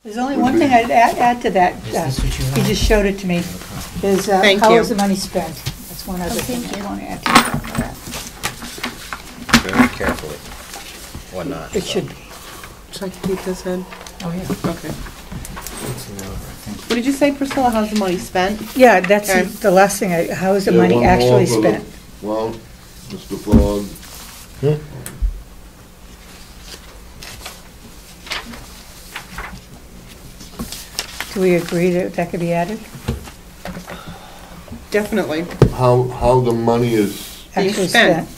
There's only one thing I'd add to that. He just showed it to me. Is how is the money spent? That's one other thing I want to add to that. Very carefully. Or not. It should be. Should I keep this in? Oh, yeah. Okay. What did you say, Priscilla? How's the money spent? Yeah, that's Okay. the last thing. How is the money actually spent? Well, Mr. Fogg. Do we agree that that could be added? Definitely. How the money is, Actually spent.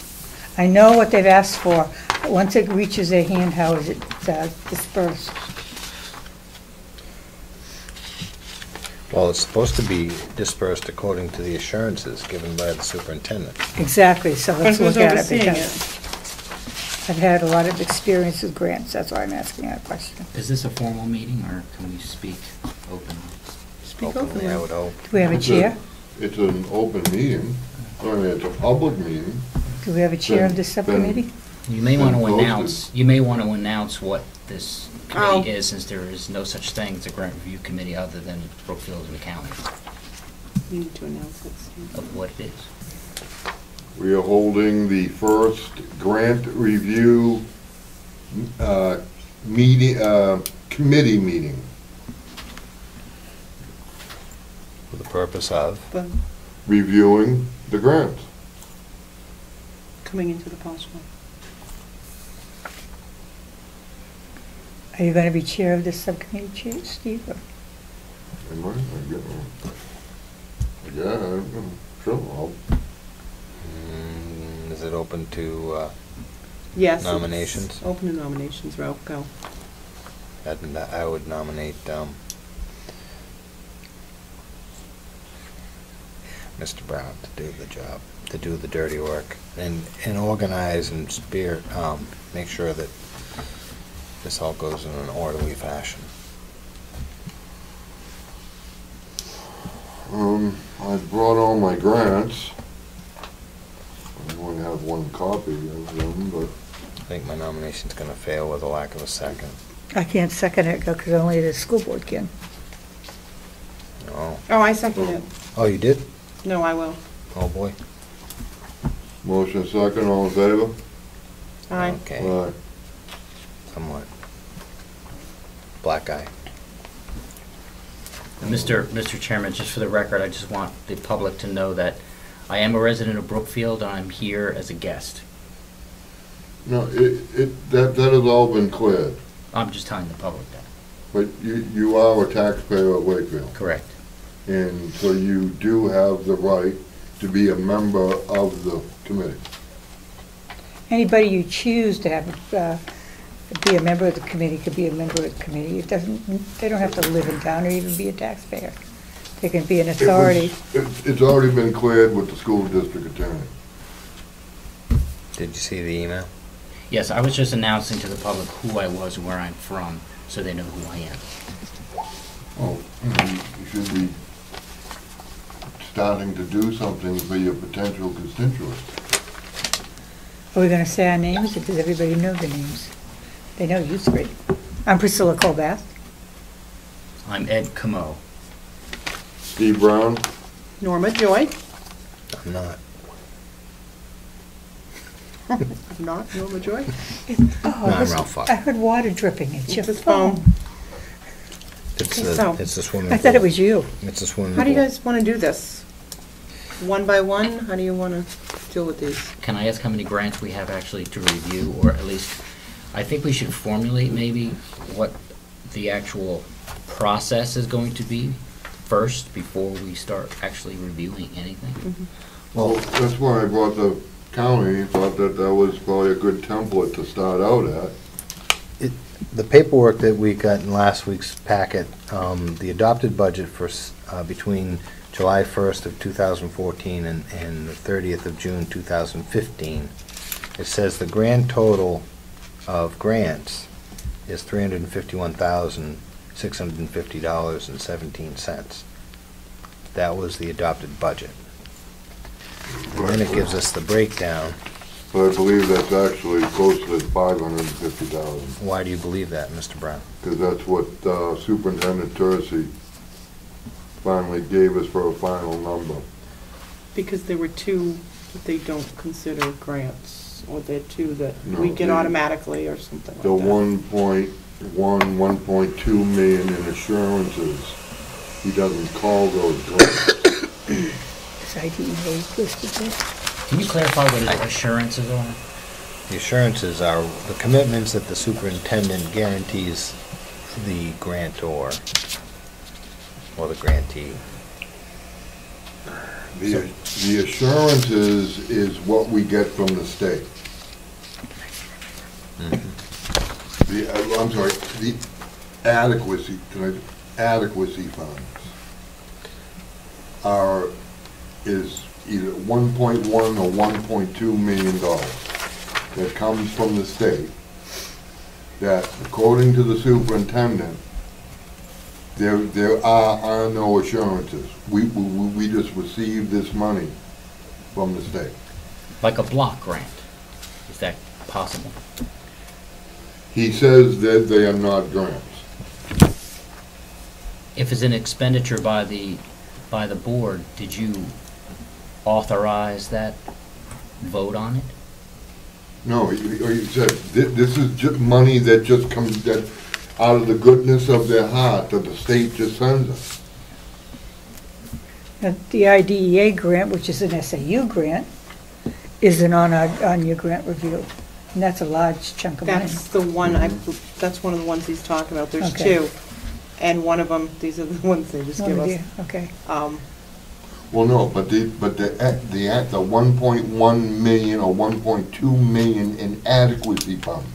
I know what they've asked for, but once it reaches their hand, how is it dispersed? Well, it's supposed to be dispersed according to the assurances given by the superintendent. Exactly, so let's But who's look at it overseeing because I've had a lot of experience with grants, that's why I'm asking that question. Is this a formal meeting, or can we speak openly? Speak Openly, openly. I would hope. Do we have a chair? it's an open meeting, I mean, it's a public meeting. Do we have a chair of this subcommittee? You may want to Posted. announce what this Oh. committee is, since there is no such thing as a grant review committee other than Brookfield and the county, You need to announce it. of what it is. We are holding the first grant review committee meeting. For the purpose of, But Reviewing the grants. coming into the possible. Are you going to be chair of this subcommittee, Steve? or- Am I? Yeah, sure, is it open to Yes. it's nominations? Open to nominations, Ralph, go. I would nominate Mr. Brown to do the job, to do the dirty work, and organize and make sure that this all goes in an orderly fashion. I brought all my grants. I only have one copy of them, but I think my nomination's going to fail with a lack of a second. I can't second it because only the school board can. Oh, Oh, I second it. oh, you did? No, I will. Oh, boy. motion second, all in favor? Aye. Okay, Aye. somewhat. Black eye. Mr. Chairman, just for the record, I just want the public to know that I am a resident of Brookfield, and I'm here as a guest. No, that has all been cleared, I'm just telling the public that. but you are a taxpayer of Wakefield. Correct. And so you do have the right to be a member of the committee. Anybody you choose to have be a member of the committee could be a member of the committee. They don't have to live in town or even be a taxpayer. They can be an authority. It's already been cleared with the school district attorney. Did you see the email? Yes, I was just announcing to the public who I was and where I'm from, so they know who I am. Oh, you should be starting to do something for your potential constituents. Are we going to say our names, or does everybody know the names? They know you three. I'm Priscilla Colbath. I'm Ed Comeau. Steve Brown? Norma Joy. I'm not. I'm not Norma Joy. Oh, No, I'm Ralph Fox. I heard water dripping. It's your It's his phone. phone. It's Okay, so- the swimming pool. I thought it was you. It's a swimming How do you pool. guys want to do this? One by one? How do you want to deal with these? Can I ask how many grants we have actually to review, or at least, I think we should formulate maybe what the actual process is going to be first before we start actually reviewing anything. Well, that's why I brought the county, thought that was probably a good template to start out at. The paperwork that we got in last week's packet, the adopted budget for between July 1st of 2014 and the 30th of June 2015, it says the grand total of grants is $351,650.17. That was the adopted budget. And then it gives us the breakdown But I believe that's actually close to 550,000, Why do you believe that, Mr. Brown? because that's what Superintendent Tursi finally gave us for a final number. Because there were two that they don't consider grants, or they're two that No, we get the- automatically or something like The that. 1.2 million in assurances, he doesn't call those grants. Is IDEA listed there? Can you clarify what his assurances are? The assurances are the commitments that the superintendent guarantees the grantor or the grantee. The assurances is what we get from the state. I'm sorry, the adequacy funds is either 1.1 or 1.2 million dollars that comes from the state, that according to the superintendent, there are no assurances. We just receive this money from the state. Like a block grant? Is that possible? He says that they are not grants. If it's an expenditure by the board, did you authorize that vote on it? No, he said, this is just money that just comes, that out of the goodness of their heart, that the state just sends us. The IDEA grant, which is an SAU grant, isn't on your grant review. And that's a large chunk of money. That's the one, that's one of the ones he's talking about. There's Okay. two. And one of them, these are the ones they just give Oh, us. dear. Okay. Well, no, but the 1.1 million or 1.2 million in adequacy funds,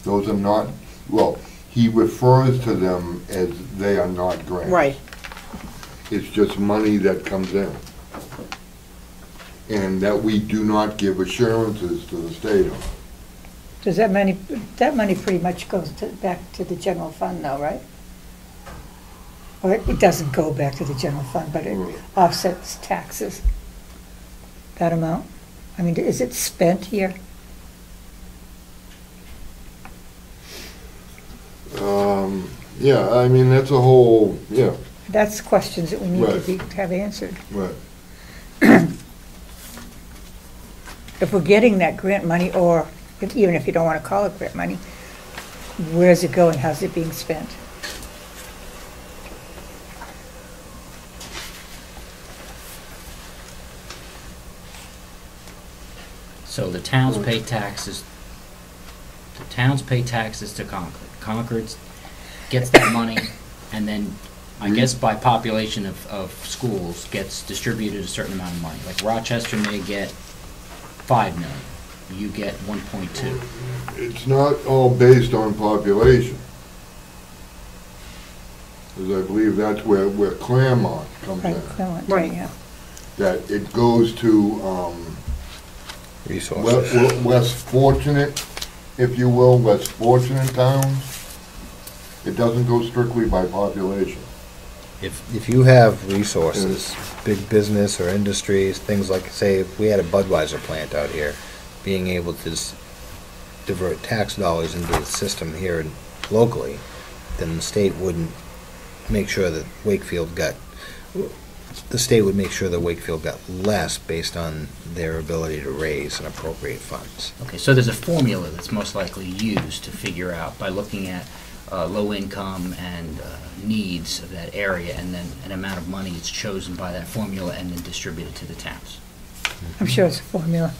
those are not, well, he refers to them as they are not grants. Right. It's just money that comes in. And that we do not give assurances to the state on. Does that money pretty much goes back to the general fund though, right? Or it doesn't go back to the general fund, but it Right. offsets taxes? That amount? I mean, is it spent here? Yeah, I mean, that's a whole, yeah, That's questions that we need to Right. have answered. right. If we're getting that grant money, or even if you don't want to call it grant money, where's it going? How's it being spent? So the towns pay taxes, to Concord. Concord gets that money, and then, I guess by population of schools, gets distributed a certain amount of money. Like Rochester may get 5 million, you get 1.2. It's not all based on population. Because I believe that's where Claremont comes Right, in. Claremont, Right. yeah. That it goes to Resources. less fortunate, if you will, less fortunate towns. It doesn't go strictly by population. If you have resources, big business or industries, things like, say, if we had a Budweiser plant out here, being able to divert tax dollars into the system here locally, then the state wouldn't make sure that Wakefield got less based on their ability to raise and appropriate funds. Okay, so there's a formula that's most likely used to figure out by looking at low income and needs of that area, and then an amount of money is chosen by that formula and then distributed to the towns. I'm sure it's a formula.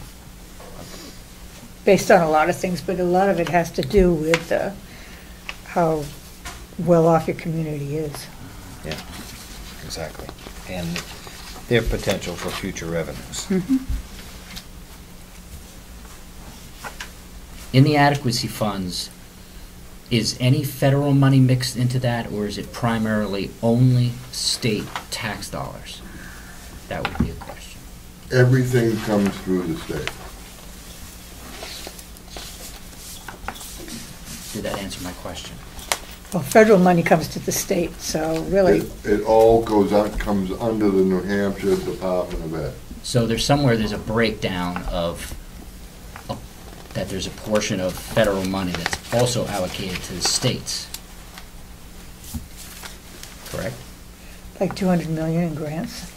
Based on a lot of things, but a lot of it has to do with how well off your community is. Yeah, exactly. And their potential for future revenues. In the adequacy funds, is any federal money mixed into that, or is it primarily only state tax dollars? That would be a question. Everything comes through the state. Did that answer my question? Well, federal money comes to the state, so really, It all comes under the New Hampshire Department of Ed. So there's a breakdown of that there's a portion of federal money that's also allocated to the states. Correct? Like 200 million in grants.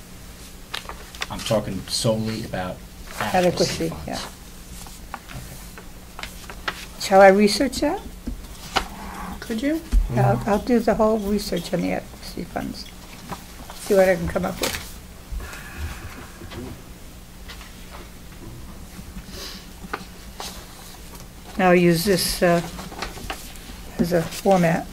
I'm talking solely about Adequacy, adequacy funds. yeah. Shall I research that? Could you? Yeah, I'll do the whole research on the adequacy funds. See what I can come up with. Now I'll use this as a format.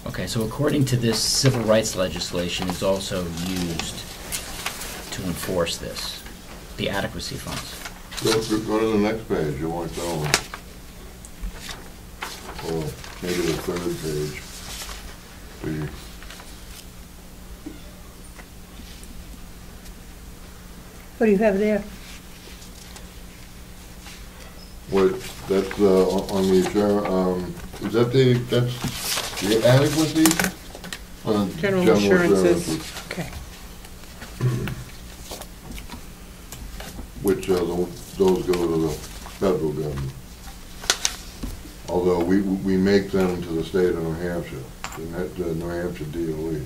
Okay, so according to this, civil rights legislation is also used to enforce this, the adequacy funds. Go to the next page, you want that one. Or maybe the third page. What do you have there? What, that's, on the, is that that's the adequacy? On the General assurances. Okay. Which, those go to the federal government. Although we make them to the state of New Hampshire, the New Hampshire DOE.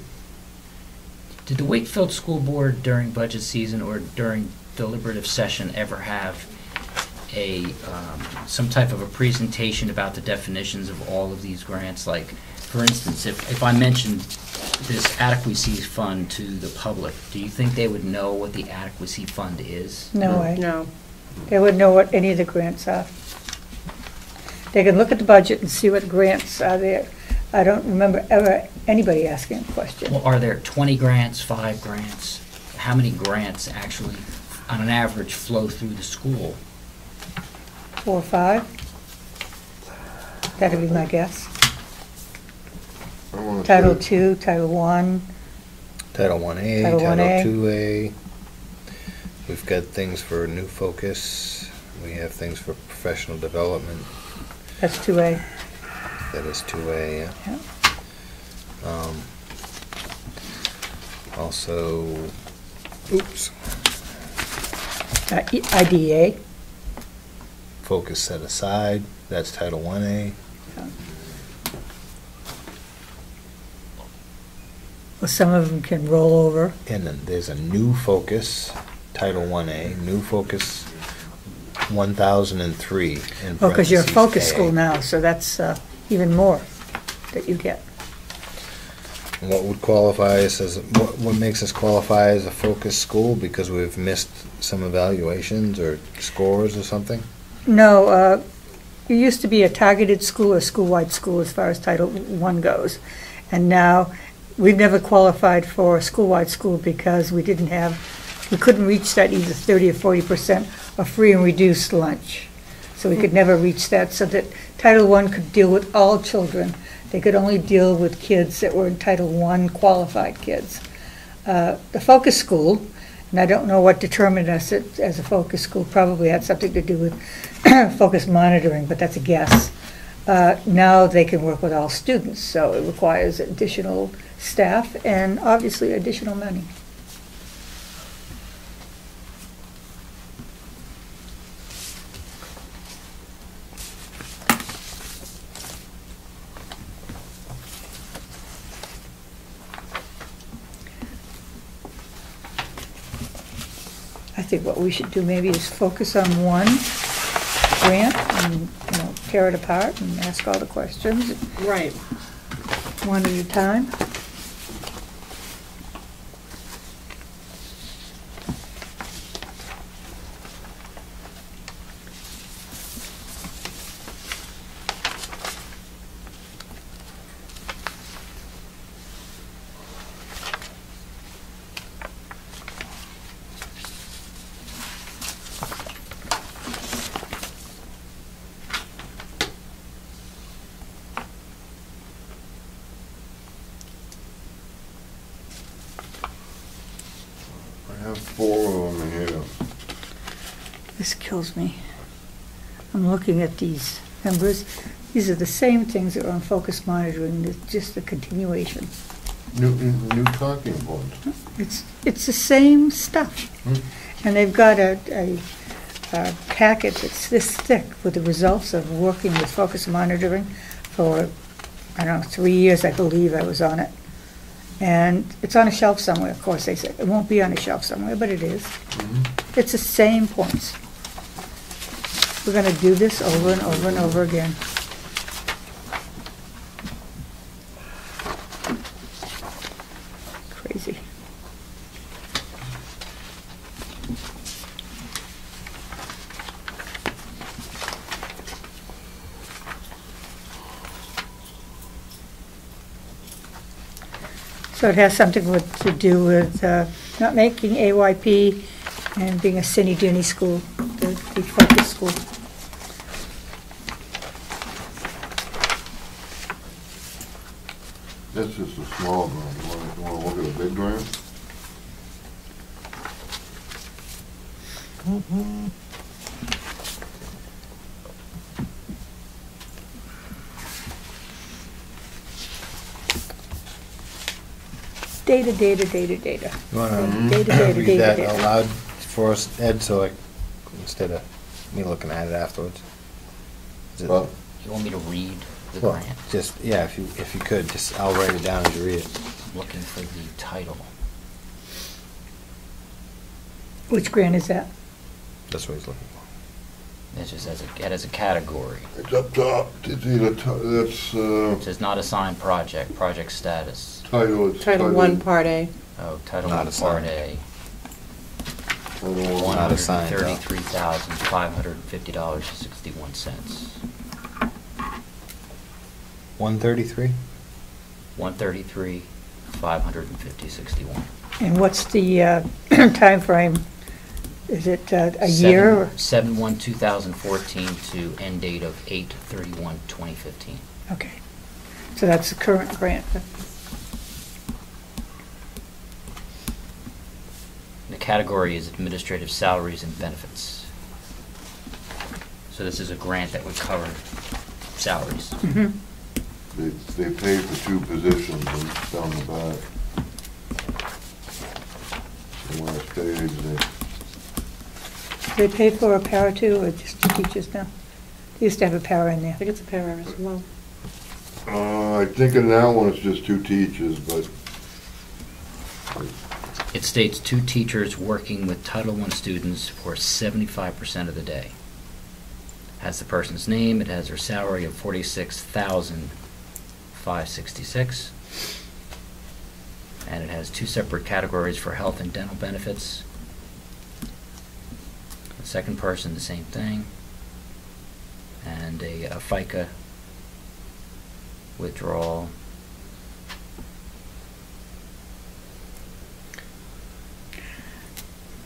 Did the Wakefield School Board during budget season or during deliberative session ever have a, some type of a presentation about the definitions of all of these grants? Like, for instance, if I mentioned this adequacy fund to the public, do you think they would know what the adequacy fund is? No way. No. They wouldn't know what any of the grants are. They can look at the budget and see what grants are there. I don't remember ever anybody asking a question. Well, are there 20 grants, 5 grants? How many grants actually, on an average, flow through the school? 4 or 5? That'd be my guess. I wanna Title say- II, Title I. Title 1A, Title Title 1A. 2A. We've got things for New Focus. We have things for professional development. That's 2A. That is 2A, yeah. Yeah. Also, oops, IDEA. focus set aside, that's Title 1A. Well, some of them can roll over. And then there's a new focus, Title 1A, new focus 1003 in parentheses. Oh, because you're a focus A. school now, so that's even more that you get. And what would qualify us as, what makes us qualify as a focus school? Because we've missed some evaluations or scores or something? No, it used to be a targeted school or school-wide school as far as Title I goes. And now, we've never qualified for a school-wide school because we couldn't reach that either 30 or 40% of free and reduced lunch. So we could never reach that, so that Title I could deal with all children. They could only deal with kids that were in Title I qualified kids. The focus school, and I don't know what determined us as a focus school, probably had something to do with focus monitoring, but that's a guess. Now they can work with all students, so it requires additional staff and obviously additional money. I think what we should do maybe is focus on one grant and, tear it apart and ask all the questions Right. one at a time. This kills me. I'm looking at these numbers. These are the same things that are on focus monitoring, it's just a continuation. New talking points. It's the same stuff. Hmm. And they've got a packet that's this thick with the results of working with focus monitoring for, I don't know, 3 years, I believe I was on it. And it's on a shelf somewhere, of course, they said. It won't be on a shelf somewhere, but it is. Mhm. It's the same points. We're gonna do this over and over and over again. Crazy. So it has something to do with not making AYP and being a cine-dunny school, the focus school. That's just a small grant. You wanna look at a big grant? Data, data, data, data. You want Data, data, to read data, that data. out loud for us, Ed, so I, instead of me looking at it afterwards? Is it- Well, You want me to read the Well, grant? just, yeah, if you could, just, I'll write it down as you read it. I'm looking for the title. Which grant is that? That's what he's looking for. It just has a category. it's up top. It's either, that's, It says not assigned project, project status. title. It's Title One, Part A. Oh, Title Not I, Part assigned. A. Title Not One. assigned, though. $133,550.61. 133? 133, 550.61. And what's the time frame? Is it a year? or- 7/1/2014 to end date of 8/31/2015. Okay. So that's the current grant. The category is administrative salaries and benefits. So this is a grant that would cover salaries. Mhm. They pay for two positions and it's down the back. The last page, Do they pay for a para too, or just the teachers now? They used to have a para in I there. think it's a para as well. I think in that one it's just two teachers, but It states 2 teachers working with Title I students for 75% of the day. Has the person's name, it has their salary of $46,566. And it has 2 separate categories for health and dental benefits. The second person, the same thing. And a FICA withdrawal.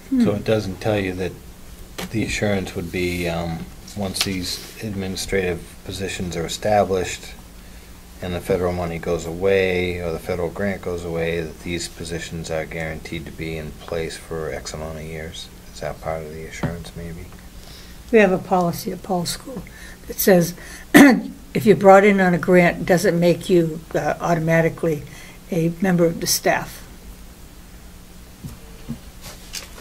So it doesn't tell you that the assurance would be, once these administrative positions are established and the federal money goes away, or the federal grant goes away, that these positions are guaranteed to be in place for X amount of years? Is that part of the assurance, maybe? We have a policy at Paul's school that says if you're brought in on a grant, it doesn't make you automatically a member of the staff.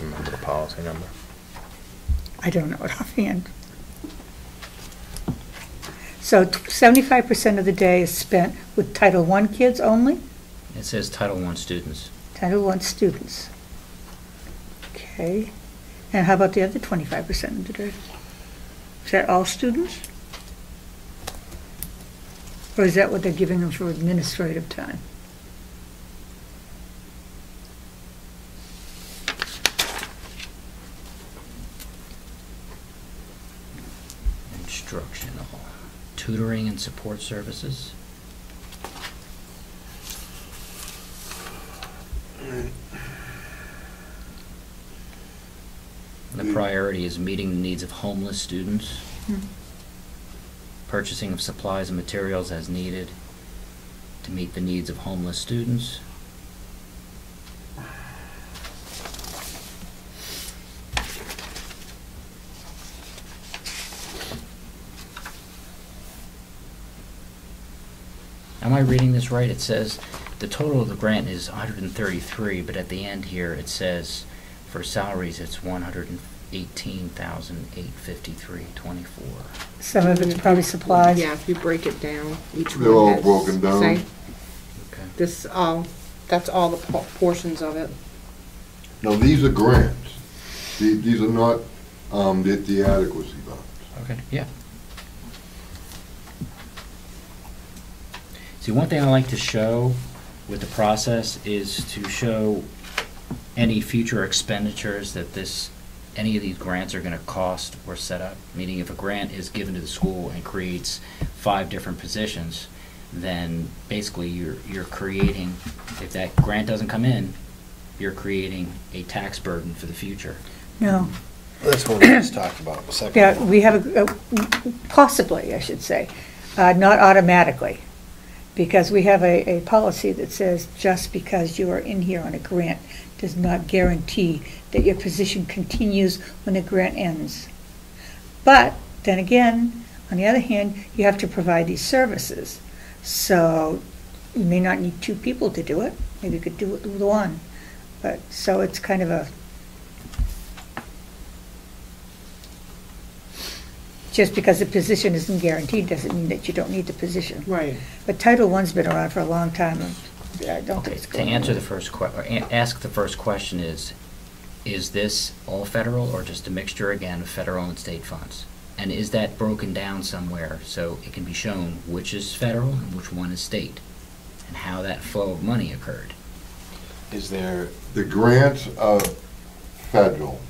Remember the policy number? I don't know it offhand. So 75% of the day is spent with Title I kids only? It says Title I students. Title I students. Okay. And how about the other 25% of the day? Is that all students? Or is that what they're giving them for administrative time? Instructional. Tutoring and support services. The priority is meeting the needs of homeless students, purchasing of supplies and materials as needed to meet the needs of homeless students. am I reading this right? It says the total of the grant is 133, but at the end here it says for salaries it's 118,853.24. Some of it's probably supplies. Yeah, if you break it down, each They're all one has, broken down. say, Okay. this, that's all the portions of it. Now, these are grants. These are not the adequacy funds. Okay, yeah. See, one thing I like to show with the process is to show any future expenditures that any of these grants are going to cost or set up. Meaning if a grant is given to the school and creates 5 different positions, then basically you're creating, if that grant doesn't come in, you're creating a tax burden for the future. No. That's what we just talked about a second Yeah, ago. we have possibly, I should say, not automatically. Because we have a policy that says just because you are in here on a grant does not guarantee that your position continues when the grant ends. But then again, on the other hand, you have to provide these services. So you may not need 2 people to do it. Maybe you could do it with 1. But so it's kind of a, just because the position isn't guaranteed doesn't mean that you don't need the position. Right. But Title I's been around for a long time, and I don't think it's To going answer the anywhere. first ask the first question is this all federal or just a mixture again of federal and state funds? And is that broken down somewhere so it can be shown which is federal and which one is state? And how that flow of money occurred? Is there, The grants are federal.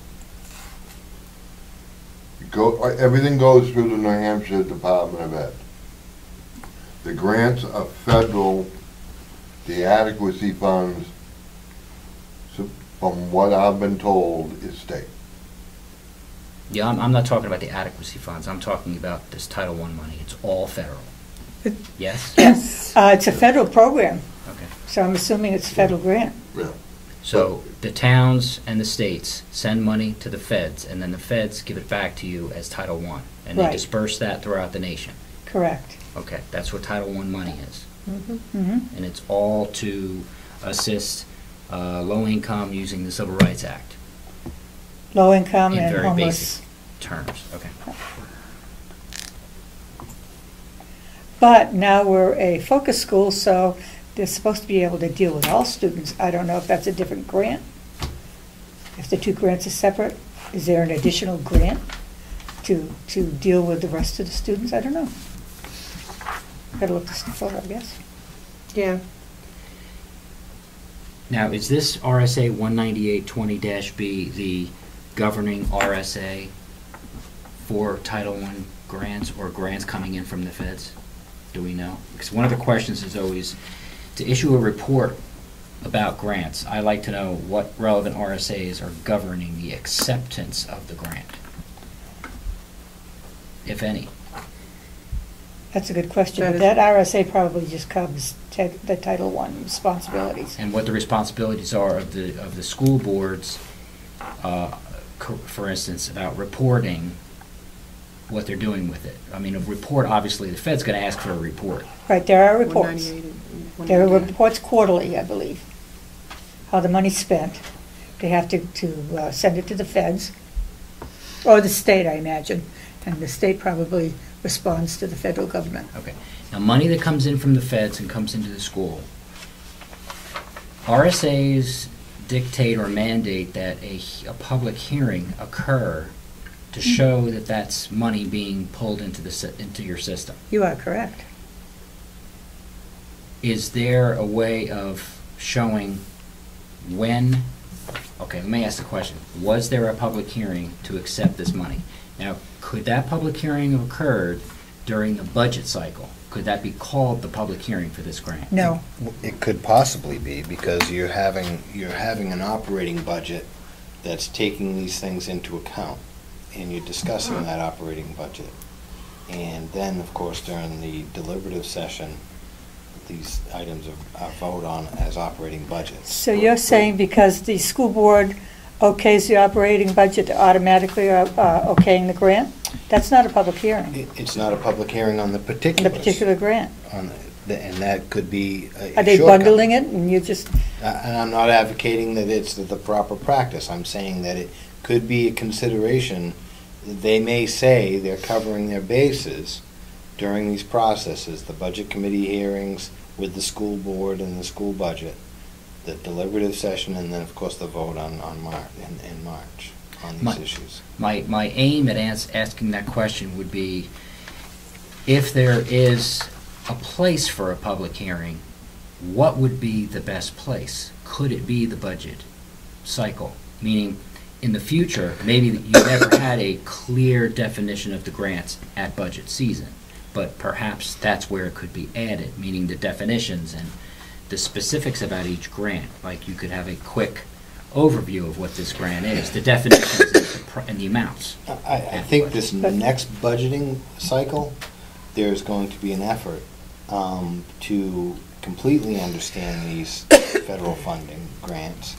Everything goes through the New Hampshire Department of Ed. The grants are federal, the adequacy funds, from what I've been told, is state. Yeah, I'm not talking about the adequacy funds. I'm talking about this Title I money. It's all federal. Yes? Yes, it's a federal program, Okay. so I'm assuming it's a federal grant. Yeah. So the towns and the states send money to the feds, and then the feds give it back to you as Title I, and they Right. disperse that throughout the nation. Correct. Okay, that's what Title I money is. Mhm. And it's all to assist low income using the Civil Rights Act Low income in and very homeless. basic terms. Okay. But now we're a focus school, so they're supposed to be able to deal with all students. I don't know if that's a different grant. If the 2 grants are separate, is there an additional grant to deal with the rest of the students? I don't know. Gotta look this stuff over, I guess. Yeah. Now, is this RSA 19820-B the governing RSA for Title I grants or grants coming in from the feds? Do we know? Because one of the questions is always, to issue a report about grants, I like to know what relevant RSAs are governing the acceptance of the grant, if any. That's a good question, That but is- that RSA probably just covers the Title I responsibilities. And what the responsibilities are of the school boards, for instance, about reporting what they're doing with it. I mean, a report, obviously, the Fed's going to ask for a report. Right, there are reports. 198 and There are 198. reports quarterly, I believe, how the money's spent. They have to send it to the feds, or the state, I imagine, and the state probably responds to the federal government. Okay. Now, money that comes in from the feds and comes into the school, RSAs dictate or mandate that a public hearing occur to show that that's money being pulled into your system. You are correct. Is there a way of showing when, okay, let me ask the question. Was there a public hearing to accept this money? Now, could that public hearing have occurred during the budget cycle? Could that be called the public hearing for this grant? No. it could possibly be, because you're having an operating budget that's taking these things into account, and you're discussing that operating budget. And then, of course, during the deliberative session, these items are voted on as operating budgets. So you're saying because the school board okays the operating budget, automatically okaying the grant? That's not a public hearing, It's not a public hearing on the the particulars. particular grant. And that could be a Are they shortcut. bundling it and you just, And I'm not advocating that it's the proper practice. I'm saying that it could be a consideration. They may say they're covering their bases during these processes, the budget committee hearings with the school board and the school budget, the deliberative session, and then, of course, the vote in March on these issues. My aim at asking that question would be, if there is a place for a public hearing, what would be the best place? Could it be the budget cycle? Meaning, in the future, maybe you never had a clear definition of the grants at budget season, but perhaps that's where it could be added, meaning the definitions and the specifics about each grant. Like you could have a quick overview of what this grant is, the definitions and the amounts. I think this next budgeting cycle, there's going to be an effort to completely understand these federal funding grants,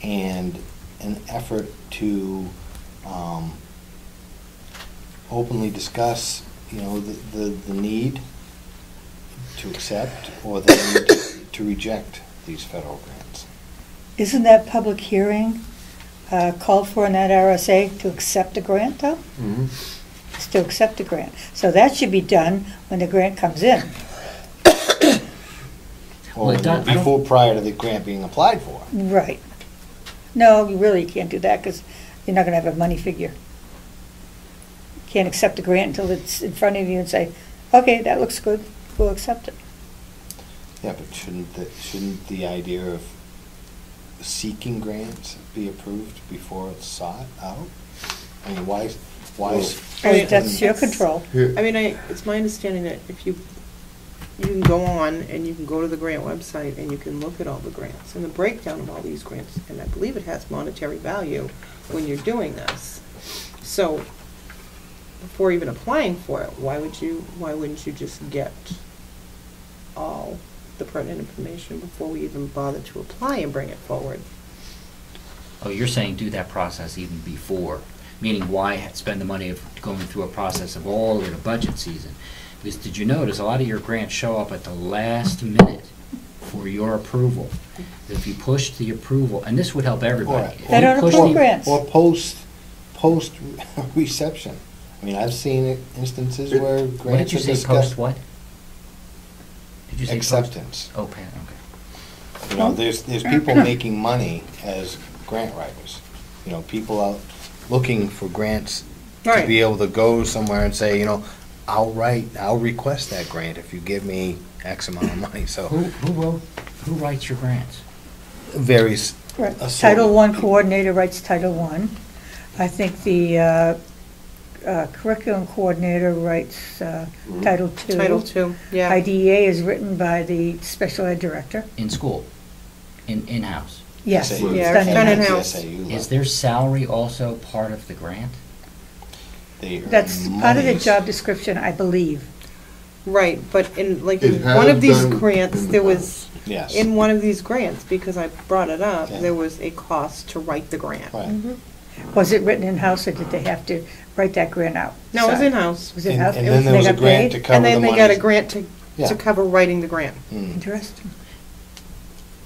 and an effort to openly discuss, the need to accept or the need to reject these federal grants. isn't that public hearing called for in that RSA to accept a grant, though? Mhm. It's to accept a grant. So that should be done when the grant comes in. Well, Or it does- before, prior to the grant being applied for. Right. No, you really can't do that because you're not going to have a money figure. You can't accept a grant until it's in front of you and say, okay, that looks good, we'll accept it. Yeah, but shouldn't the idea of seeking grants be approved before it's sought out? I mean, why? That's your control. Here- I mean, it's my understanding that if you can go on and you can go to the grant website and you can look at all the grants and the breakdown of all these grants, and I believe it has monetary value when you're doing this. So, before even applying for it, why wouldn't you just get all the pertinent information before we even bother to apply and bring it forward? Oh, you're saying do that process even before, meaning why spend the money of going through a process of all of the budget season? Because did you notice a lot of your grants show up at the last minute for your approval? If you push the approval, and this would help everybody. If They you don't push approve the- grants. Or post reception. I mean, I've seen instances where grants are What did you say, discussed. post what? Did you say post? Acceptance. Oh, okay. You know, there's people making money as grant writers. People out looking for grants to Right. be able to go somewhere and say, I'll request that grant if you give me X amount of money. So Who writes your grants? varies. Right. assorted Title I people. coordinator writes Title I. I think the curriculum coordinator writes Title II. Title II, yeah. IDEA is written by the special ed director. In school? In-house? Yes, SAU. it's Yeah, done it's done in-house. in-house. SAU Is level. their salary also part of the grant? They earn That's part of the monies. job description, I believe. Right, but in It one has of these done grants, in the there was, past. Yes. in one of these grants, because I brought it up, Okay. there was a cost to write the grant. Right. Was it written in-house or did they have to write that grant out? No, it was Sorry. in-house. Was it in-house? And then there They was a got grant paid? to cover And the then money. they got a grant to Yeah. cover writing the grant. Mm. Interesting.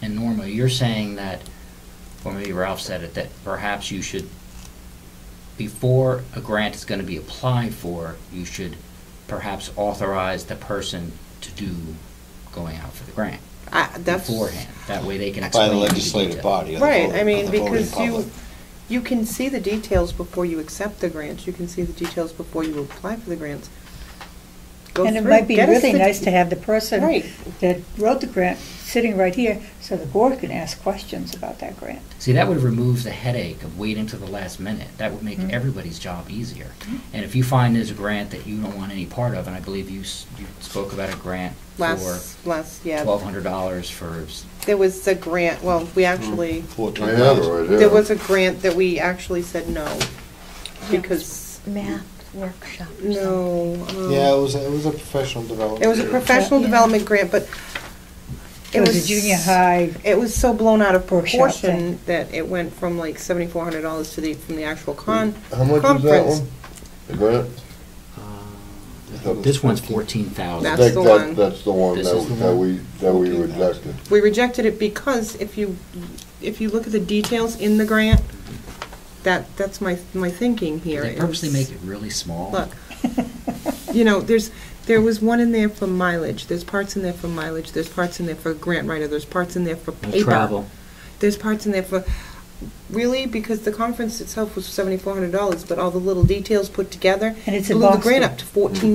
And Norma, you're saying that, or maybe Ralph said it, that perhaps you should, before a grant is going to be applied for, you should perhaps authorize the person to do going out for the grant That's, beforehand. That way they can By explain the to you legislative detail. body. or the right, voting- I mean, or the voting because public. you can see the details before you accept the grants, you can see the details before you apply for the grants. Go And it through, might be get us really the- nice to have the person Right. that wrote the grant sitting right here, so the board can ask questions about that grant. See, that would remove the headache of waiting to the last minute. That would make Mhm. everybody's job easier. And if you find there's a grant that you don't want any part of, and I believe you spoke about a grant for Yeah, $1,200 for, there was a grant, well, we actually, I have it right here. there was a grant that we actually said no, because, Math workshop. or no. Yeah, it was a professional development. It was a professional Yeah. development grant, but It was a junior high, It was so blown out of Workshop proportion thing. that it went from like $7,400 from the actual How much was that conference. one? The grant? I This one's 14,000. That's the one. That's the one This is the that one? we rejected. We rejected it because if you look at the details in the grant, that's my thinking here. They purposely is- make it really small. Look, there was one in there for mileage, there's parts in there for mileage, there's parts in there for grant writer, there's parts in there for paper. Travel. There's parts in there for, really, because the conference itself was $7,400, but all the little details put together And it's in blew the grant Boston. up to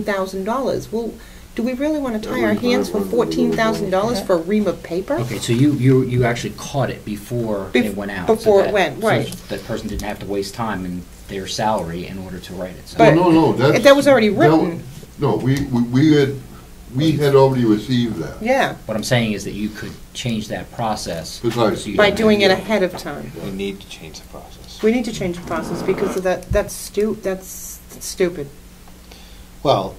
$14,000. Well, do we really want to tie our Yeah, hands for $14,000 for a ream of paper? Okay, so you actually caught it before it went out. so Before it that- went, so right. That person didn't have to waste time in their salary in order to write it. So- But- No, that's. that was already written. No, we had already received that. Yeah, What I'm saying is that you could change that process. Precisely. so you by don't doing it have- ahead of time. We need to change the process. We need to change the process because of that's stupid. Well,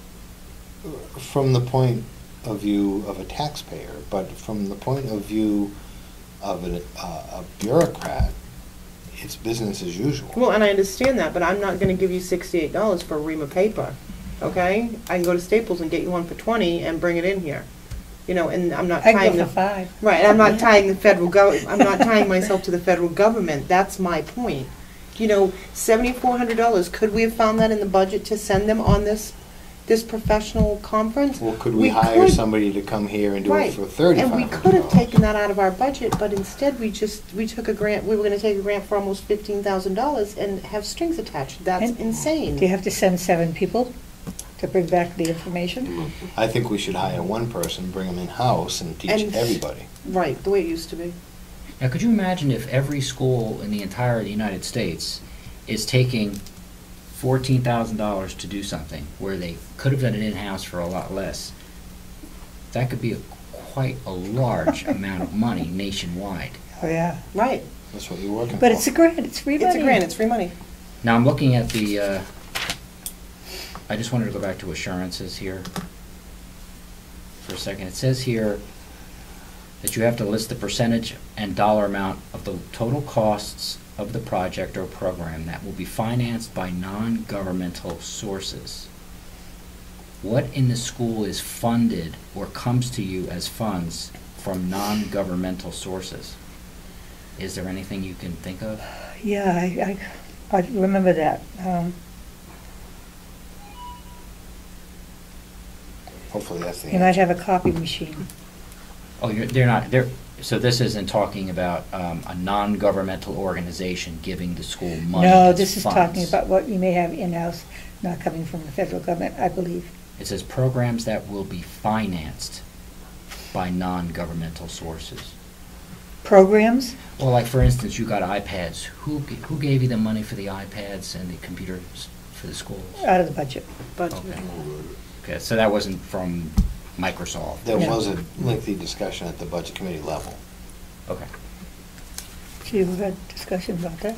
from the point of view of a taxpayer, but from the point of view of a bureaucrat, it's business as usual. Well, and I understand that, but I'm not gonna give you $68 for a ream of paper, okay? I can go to Staples and get you one for 20 and bring it in here. You know, and I'm not I tying can go the, for 5. right, I'm not tying the I'm not tying myself to the federal government, that's my point. You know, $7,400, could we have found that in the budget to send them on this professional conference? Well, could we hire could. somebody to come here and do Right. it for $3,500? And we could have taken that out of our budget, but instead we took a grant, we were gonna take a grant for almost $15,000 and have strings attached. That's And insane. Do you have to send 7 people to bring back the information? I think we should hire one person, bring them in-house, and teach And- everybody. Right, the way it used to be. Now, could you imagine if every school in the entire United States is taking $14,000 to do something where they could have done it in-house for a lot less? That could be quite a large amount of money nationwide. Oh, yeah. Right. That's what you're working for. But it's a grant, it's free money. It's a grant, it's free money. Now, I'm looking at the, I just wanted to go back to assurances here for a second. It says here that you have to list the percentage and dollar amount of the total costs of the project or program that will be financed by non-governmental sources. What in the school is funded or comes to you as funds from non-governmental sources? Is there anything you can think of? Yeah, I remember that. Hopefully that's the You might answer. have a copy machine. Oh, so this isn't talking about a non-governmental organization giving the school money No, as this is funds. talking about what you may have in-house, not coming from the federal government, I believe. It says programs that will be financed by non-governmental sources. Programs? Well, like for instance, you got iPads. Who gave you the money for the iPads and the computers for the schools? Out of the budget. But Okay. Okay, so that wasn't from Microsoft. There Yeah. was a lengthy discussion at the budget committee level. Okay. So you've had discussion about that?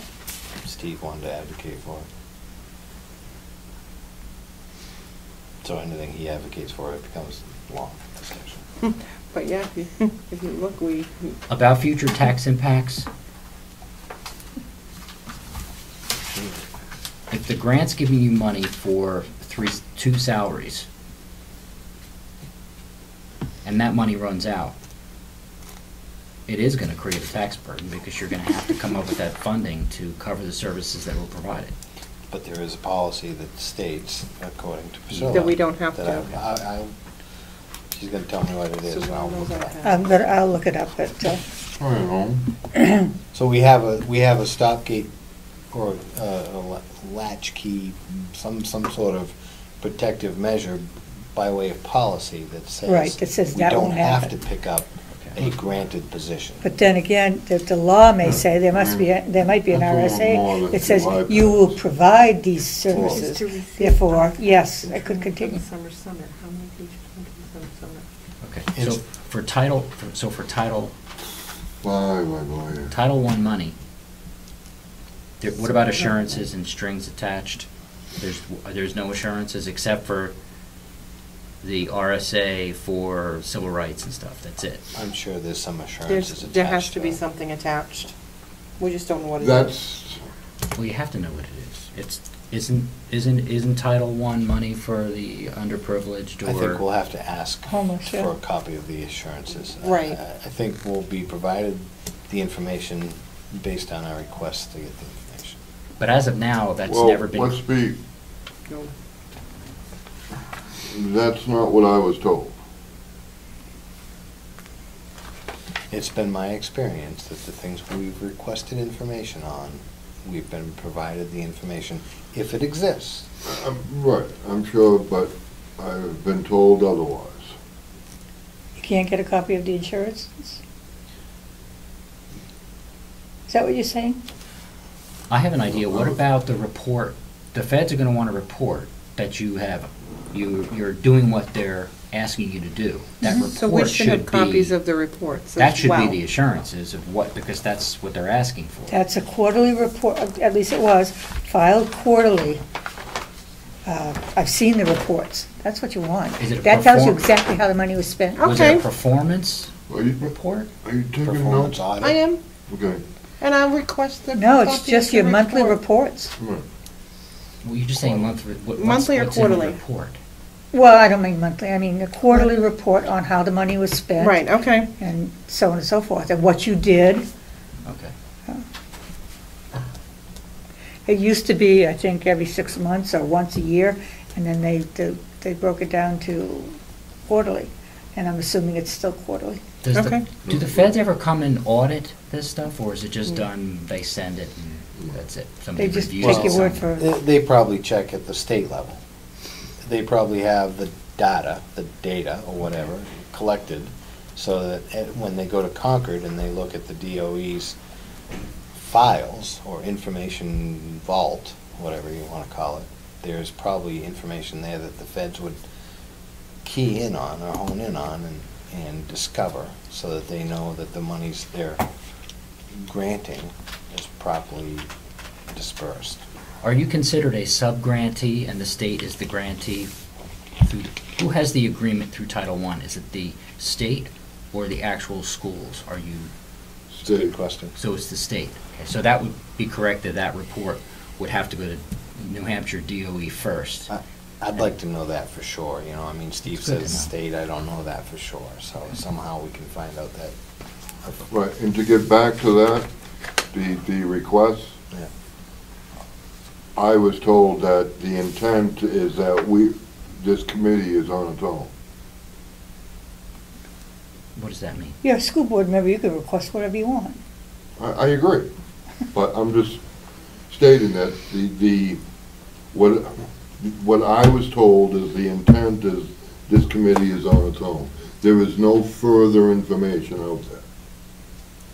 Steve wanted to advocate for it. So anything he advocates for, it becomes a long discussion. But yeah, if you look, About future tax impacts. If the grant's giving you money for two salaries, and that money runs out, it is going to create a tax burden because you're going to have to come up with that funding to cover the services that were provided. But there is a policy that states, according to Priscilla. That we don't have that to. She's gonna tell me what it is, and I'll look it up. I'll look it up, but, I don't know. So we have a stopgate or a latchkey, some sort of protective measure by way of policy that says. Right, that says that won't We don't have happen. to pick up a granted position. but then again, the law may say, there might be an That's a little more RSA than that says, 2 you will iPads. provide these services. Is to receive Therefore, yes, I could continue. Summer summit, how many pages went to the summer summit? Okay. So for Title Boy. Title I money, what about assurances and strings attached? There's no assurances except for the RSA for civil rights and stuff, that's it. I'm sure there's some assurances attached. There has to be it. something attached. We just don't know what it is. That's, Well, you have to know what it is. Isn't Title I money for the underprivileged or? I think we'll have to ask Homeless, yeah. for a copy of the assurances. Right. I think we'll be provided the information based on our request to get the information. But as of now, that's Well, never been. let's be, No. that's not what I was told. It's been my experience that the things we've requested information on, we've been provided the information if it exists. Right, I'm sure, but I've been told otherwise. You can't get a copy of the insurances? Is that what you're saying? I have an idea. What about the report? The feds are going to want a report that you're doing what they're asking you to do. That report So we should have copies of the reports as well. That should be the assurances of what, because that's what they're asking for. That's a quarterly report, at least it was, filed quarterly. I've seen the reports. That's what you want. Is it a That tells you perform- exactly how the money was spent. Oh. Was it a Okay. performance Are you, report? are you taking Performance notes? audit. I am, Okay. and I'll request the. No, it's copy just of the your monthly report. reports. Right. Well, you're just saying monthly. Monthly or what's in the quarterly? report? Well, I don't mean monthly, I mean a quarterly report on how the money was spent. Right, okay. And so on and so forth, and what you did. Okay. It used to be, I think, every 6 months or once a year, and then they broke it down to quarterly. And I'm assuming it's still quarterly. Okay. Do the feds ever come and audit this stuff, or is it just done, they send it and that's it? Somebody They just reviews take it, your word somebody- for it. They probably check at the state level. They probably have the data or whatever, collected, so that when they go to Concord and they look at the DOE's files or information vault, whatever you want to call it, there's probably information there that the feds would key in on or hone in on and discover, so that they know that the monies they're granting is properly dispersed. Are you considered a sub-grantee and the state is the grantee? Who has the agreement through Title I? Is it the state or the actual schools? Are you, Good State. question. so it's the state. Okay, so that would be correct, that report would have to go to New Hampshire DOE first. I'd like to know that for sure, you know, I mean, Steve It's good to says know. state, I don't know that for sure, so somehow we can find out that. Right, and to get back to that, the request, Yeah. I was told that the intent is that this committee is on its own. What does that mean? You're a school board member, you can request whatever you want. I agree, but I'm just stating that what I was told is the intent is this committee is on its own. There is no further information out there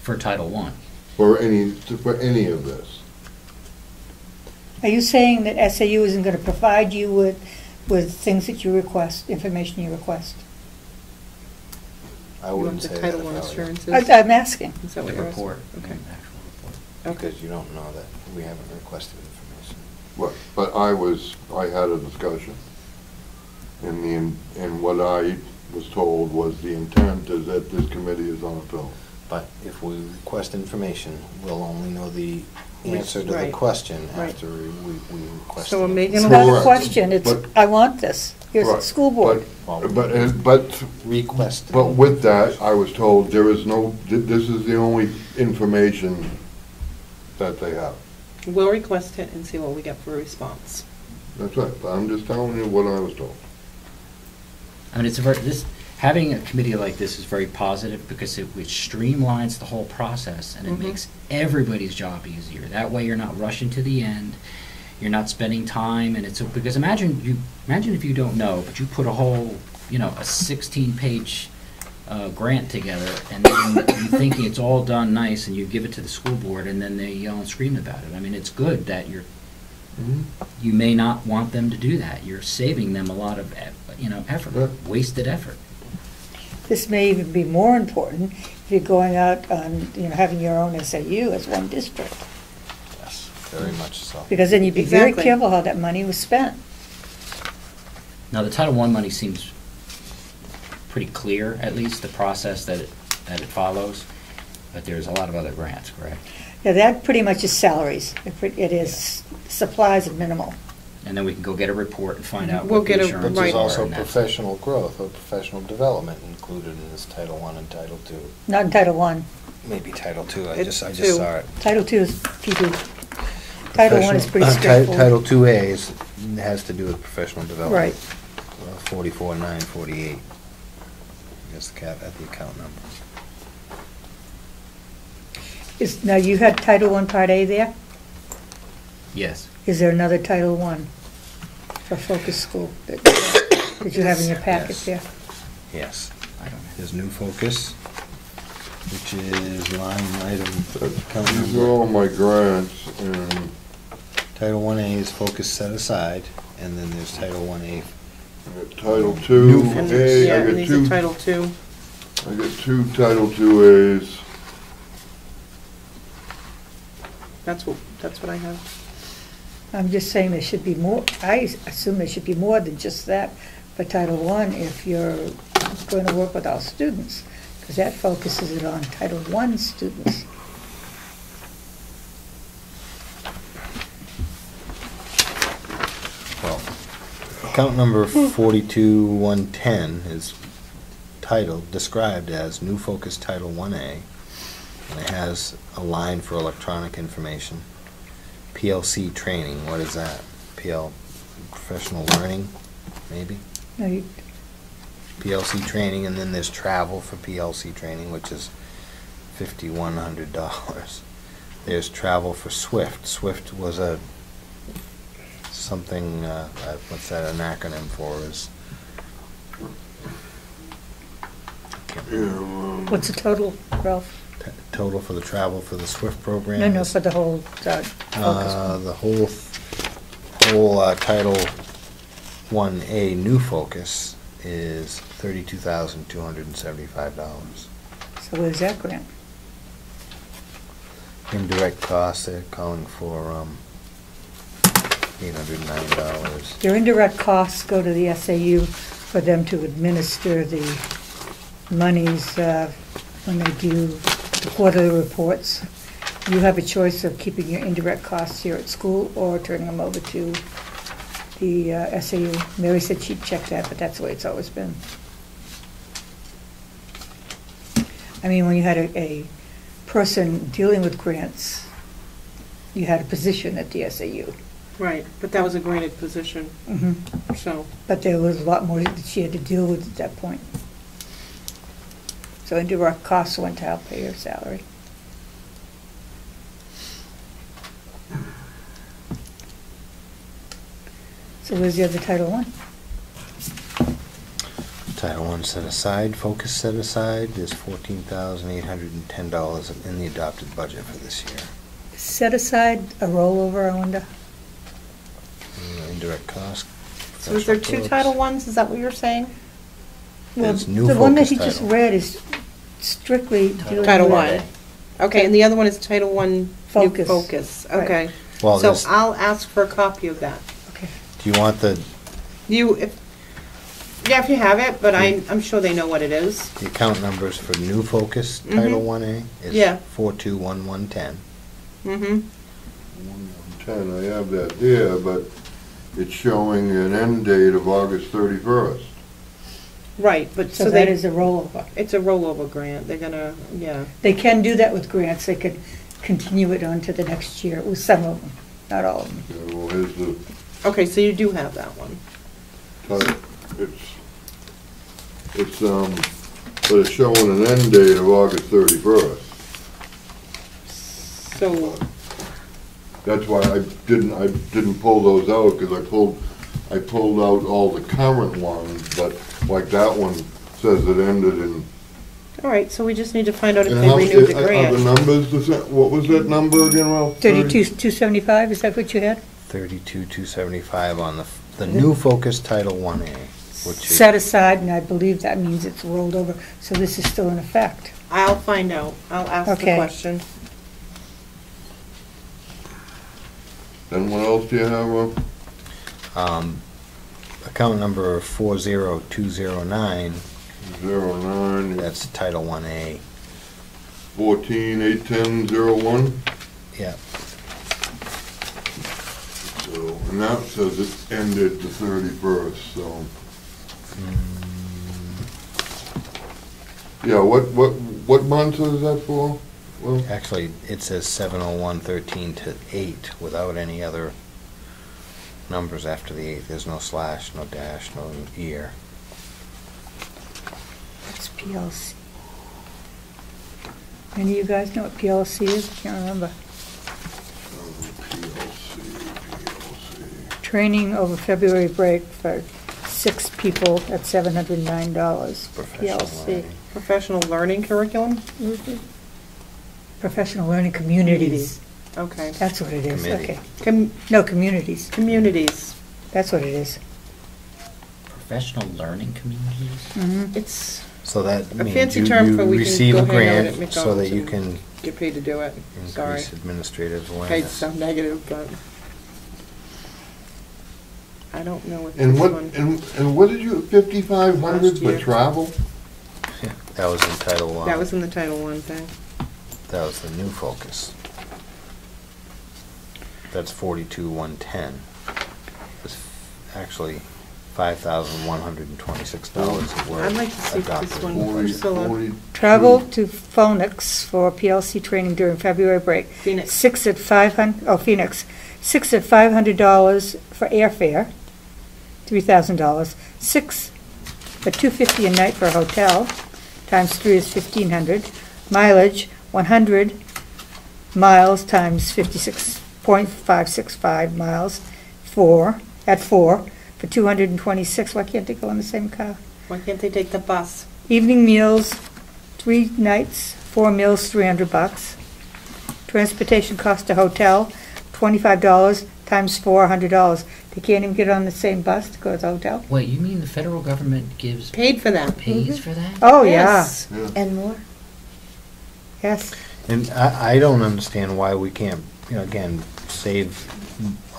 For Title I? for any of this. Are you saying that SAU isn't going to provide you with things that you request, information you request? I You wouldn't want the say that Title if I I were you, assurances? I'm asking. Is that The what you're asking? report, Okay. the actual report. Okay. because you don't know that, we haven't requested information. Right, but I had a discussion, and what I was told was the intent is that this committee is on its own. But if we request information, we'll only know the answer to the Right. question Right. after we request. So it. Megan It's will- not a Correct. question, it's, But- I want this. Here's the Right, school board. But Request. But with that, I was told there is no, this is the only information that they have. We'll request it and see what we get for a response. That's right, but I'm just telling you what I was told. I mean, having a committee like this is very positive because it streamlines the whole process and it Mhm. makes everybody's job easier. That way you're not rushing to the end, you're not spending time, and because imagine if you don't know, but you put a whole, a 16-page grant together, and then you're thinking it's all done nice, and you give it to the school board, and then they yell and scream about it. I mean, it's good that you may not want them to do that. You're saving them a lot of, effort, Yeah. wasted effort. This may even be more important if you're going out on, having your own SAU as one district. Yes, very much so. Because then you'd be very Exactly. careful how that money was spent. Now, the Title I money seems pretty clear, at least, the process that it follows, but there's a lot of other grants, correct? Yeah, that pretty much is salaries. It is supplies are minimal. And then we can go get a report and find out We'll what the get a- insurance But there's Right. are, also and that's- professional growth or professional development included in this Title I and Title II. Not in Title I. Maybe Title II, I It's just two. saw it. Title II is PD. Title I is pretty Professional- straightforward. Title IIA has to do with professional development. Right. 44,948. I guess at the account number. Now, you had Title I Part A there? Yes. Is there another Title I for focus school that you have in your packet Yes. there? Yes. I don't know. There's new focus, which is line item, account These are number. all my grants, and Title 1A is focus set aside, and then there's Title 1A. I got Title New II, And, A, yeah, I and got these are two, Title II. I got two Title IIAs. That's what I have. I'm just saying there should be more, I assume there should be more than just that for Title I if you're going to work with our students, because that focuses it on Title I students. Well, account number 42110 is titled, described as New Focus Title 1A, and it has a line for electronic information. PLC training, what is that? Professional learning, maybe? No, you- PLC training, and then there's travel for PLC training, which is $5,100. There's travel for SWIFT. SWIFT was something, what's that an acronym for, is? What's the total, Ralph? Total for the travel for the SWIFT program? No, is- for the whole focus. The whole Title 1A new focus is $32,275. So where's that grant? Indirect costs, they're calling for $809. Your indirect costs go to the SAU for them to administer the monies when they do the quarterly reports. You have a choice of keeping your indirect costs here at school or turning them over to the SAU. Mary said she'd check that, but that's the way it's always been. I mean, when you had a person dealing with grants, you had a position at the SAU. Right, but that was a granted position, Mhm. so. But there was a lot more that she had to deal with at that point. So indirect costs went to help pay her salary. So where's the other Title I? Title I set aside, focus set aside, there's $14,810 in the adopted budget for this year. Set aside a rollover, I wonder? Indirect cost. So is there two professional Title clerks. Ones, is that what you're saying? Well, It's new the one that focus he just title. read is strictly dealing Title with One. Okay, and the other one is Title I new Focus. focus, Right. okay. Well, So there's- I'll ask for a copy of that. Okay. Do you want the If you have it, but I'm sure they know what it is. account numbers for new focus, Mhm. Title 1A? Yeah. Is 421110. Mm-hmm. 110, I have that there, but it's showing an end date of August 31st. Right, but So so that they, is a rollover. it's a rollover grant, they're gonna, yeah. They can do that with grants, they could continue it on to the next year, with some of them, not all of them. Okay, well, here's the, Okay, so you do have that one. but it's showing an end date of August 31st. So, That's why I didn't pull those out, because I pulled out all the current ones, but like that one says it ended in. all right, so we just need to find out if And they how- renewed the are the grant. numbers, what was that number again, Ralph? 32,275, is that what you had? 32,275 on the new focus Title 1A, which is, Set aside, and I believe that means it's rolled over, so this is still in effect. I'll find out, I'll ask the Okay. question. Then what else do you have, Ralph? account number 40209, 09, that's Title 1A. 14, 810, 01? Yeah. And that says it ended the 31st, so. Yeah, what month is that for? Well, Actually, it says 7/01/13 to 8 without any other numbers after the 8. There's no slash, no dash, no year. What's PLC? Any of you guys know what PLC is? Can't remember. PLC. Training over February break for 6 people at $709. Professional PLC. learning. Professional learning curriculum? Professional learning communities. Okay. That's what it is, Committee. okay. No, communities. Communities. That's what it is. Professional learning communities? Mhm. It's So that a means fancy you term for we can receive go a hang out at grant so McDonald's that you and can get paid to do it. Sorry. increase administrative Paid awareness. sound negative, but I don't know what And this what, one. and what did you, 5,500 Last for year. travel? Yeah, that was in Title I. That was in the Title I thing. That was the new focus. That's 42,110. It's actually $5,126 that were I'd like to see if this adopted. one- 40 Priscilla. 42. Travel to Phoenix for PLC training during February break. Phoenix. 6 at 500, oh, Phoenix. 6 at $500 for airfare, $3,000. 6 at $250 a night for a hotel, times 3 is $1,500. Mileage, 100 miles times 56.565 miles, at 4 for 226. Why can't they go in the same car? Why can't they take the bus? Evening meals, 3 nights, 4 meals, $300. Transportation cost to hotel, $25 times 4, $100. They can't even get on the same bus to go to the hotel? Wait, you mean the federal government gives, Paid for that. pays for that? Oh, yeah, Yes. Yeah. And more. yes. And I don't understand why we can't, again, save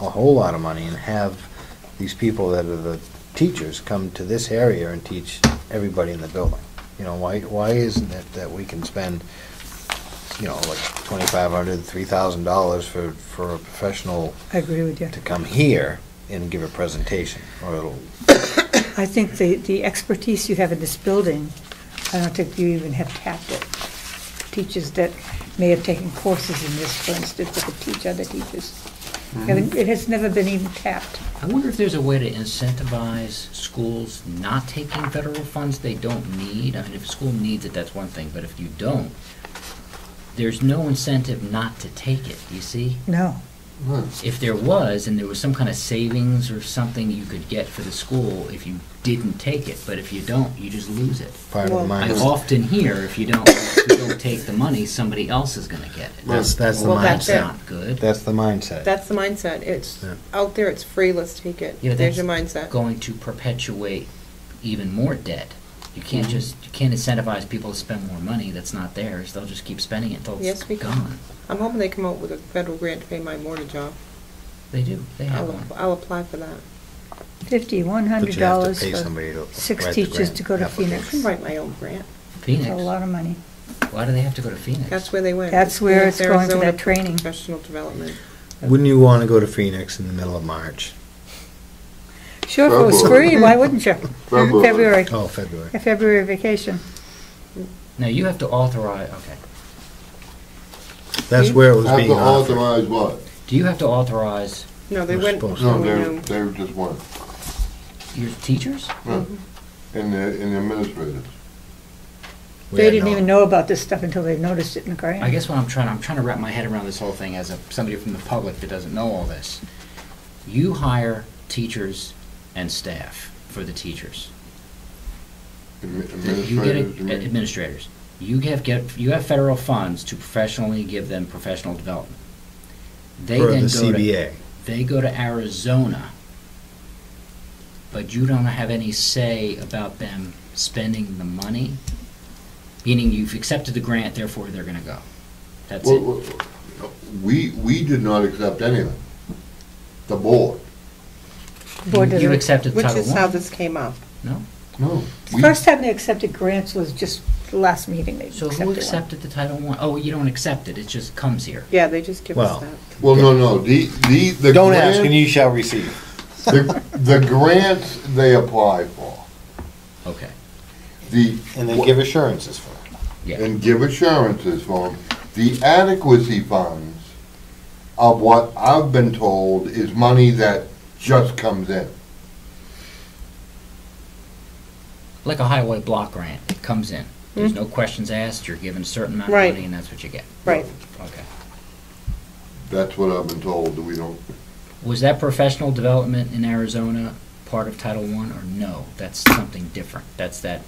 a whole lot of money and have these people that are the teachers come to this area and teach everybody in the building. Why isn't it that we can spend, like $2,500, $3,000 for a professional I agree with you. to come here and give a presentation, or it'll, I think the expertise you have in this building, I don't think you even have tapped it. Teachers that may have taken courses in this, for instance, that could teach other teachers. It has never been even tapped. I wonder if there's a way to incentivize schools not taking federal funds they don't need. I mean, if a school needs it, that's one thing, but if you don't, there's no incentive not to take it, you see? No. Right. If there was, and there was some kind of savings or something you could get for the school if you didn't take it, but if you don't, you just lose it. part of the Well, I mindset. often hear if you don't take the money, somebody else is gonna get it. That's the Well, that's That's it. not good. That's the mindset. That's the mindset. It's Yeah. out there, it's free, let's take it. Yeah, There's that's your mindset. going to perpetuate even more debt. You can't Mm-hmm. you can't incentivize people to spend more money that's not theirs. They'll just keep spending it until it's Yes, we can. gone. I'm hoping they come out with a federal grant to pay my mortgage off. They do. They have one. I'll apply for that. $50, But you have to $100 pay for somebody to 6 write the teachers grant to go to application. I Phoenix. can write my own grant. Phoenix. That's a lot of money. Why do they have to go to Phoenix? That's where they went. That's where Phoenix, it's going for Arizona that training. Professional development. Wouldn't you want to go to Phoenix in the middle of March? Sure, if it was February. free, why wouldn't you? February. February, Oh, February. a February vacation. Now you have to authorize. Okay. That's where it was Have being to offered. authorize what? Do you have to authorize No, they We're went supposed before No, we they knew. just went. your teachers? Yeah. And the administrators. We They had didn't no- even know about this stuff until they noticed it in the grant. I guess what I'm trying to wrap my head around this whole thing as somebody from the public that doesn't know all this. You hire teachers and staff for the teachers. You get Administrators, you mean? administrators. You have federal funds to professionally give them professional development. They For then the go to CBA. they go to Arizona, but you don't have any say about them spending the money. Meaning you've accepted the grant, therefore they're going to go. That's it. Well, we did not accept anything. The board. Board You doesn't- accepted Which Title is how I. this came up. No. No. The first time they accepted grants was just the last meeting they So accepted who one. accepted the Title I? Oh, you don't accept it, it just comes here. Yeah, they just give Well, us that. Well, no, the Don't ask and grant, you shall receive. the grants they apply for, Okay, And they give assurances for it. yeah. and give assurances for them. The adequacy funds of what I've been told is money that just comes in. Like a highway block grant, it comes in. There's no questions asked, you're given a certain amount of Right. money and that's what you get. Right. Okay. That's what I've been told, that we don't, Was that professional development in Arizona part of Title I or no? That's something different. That's that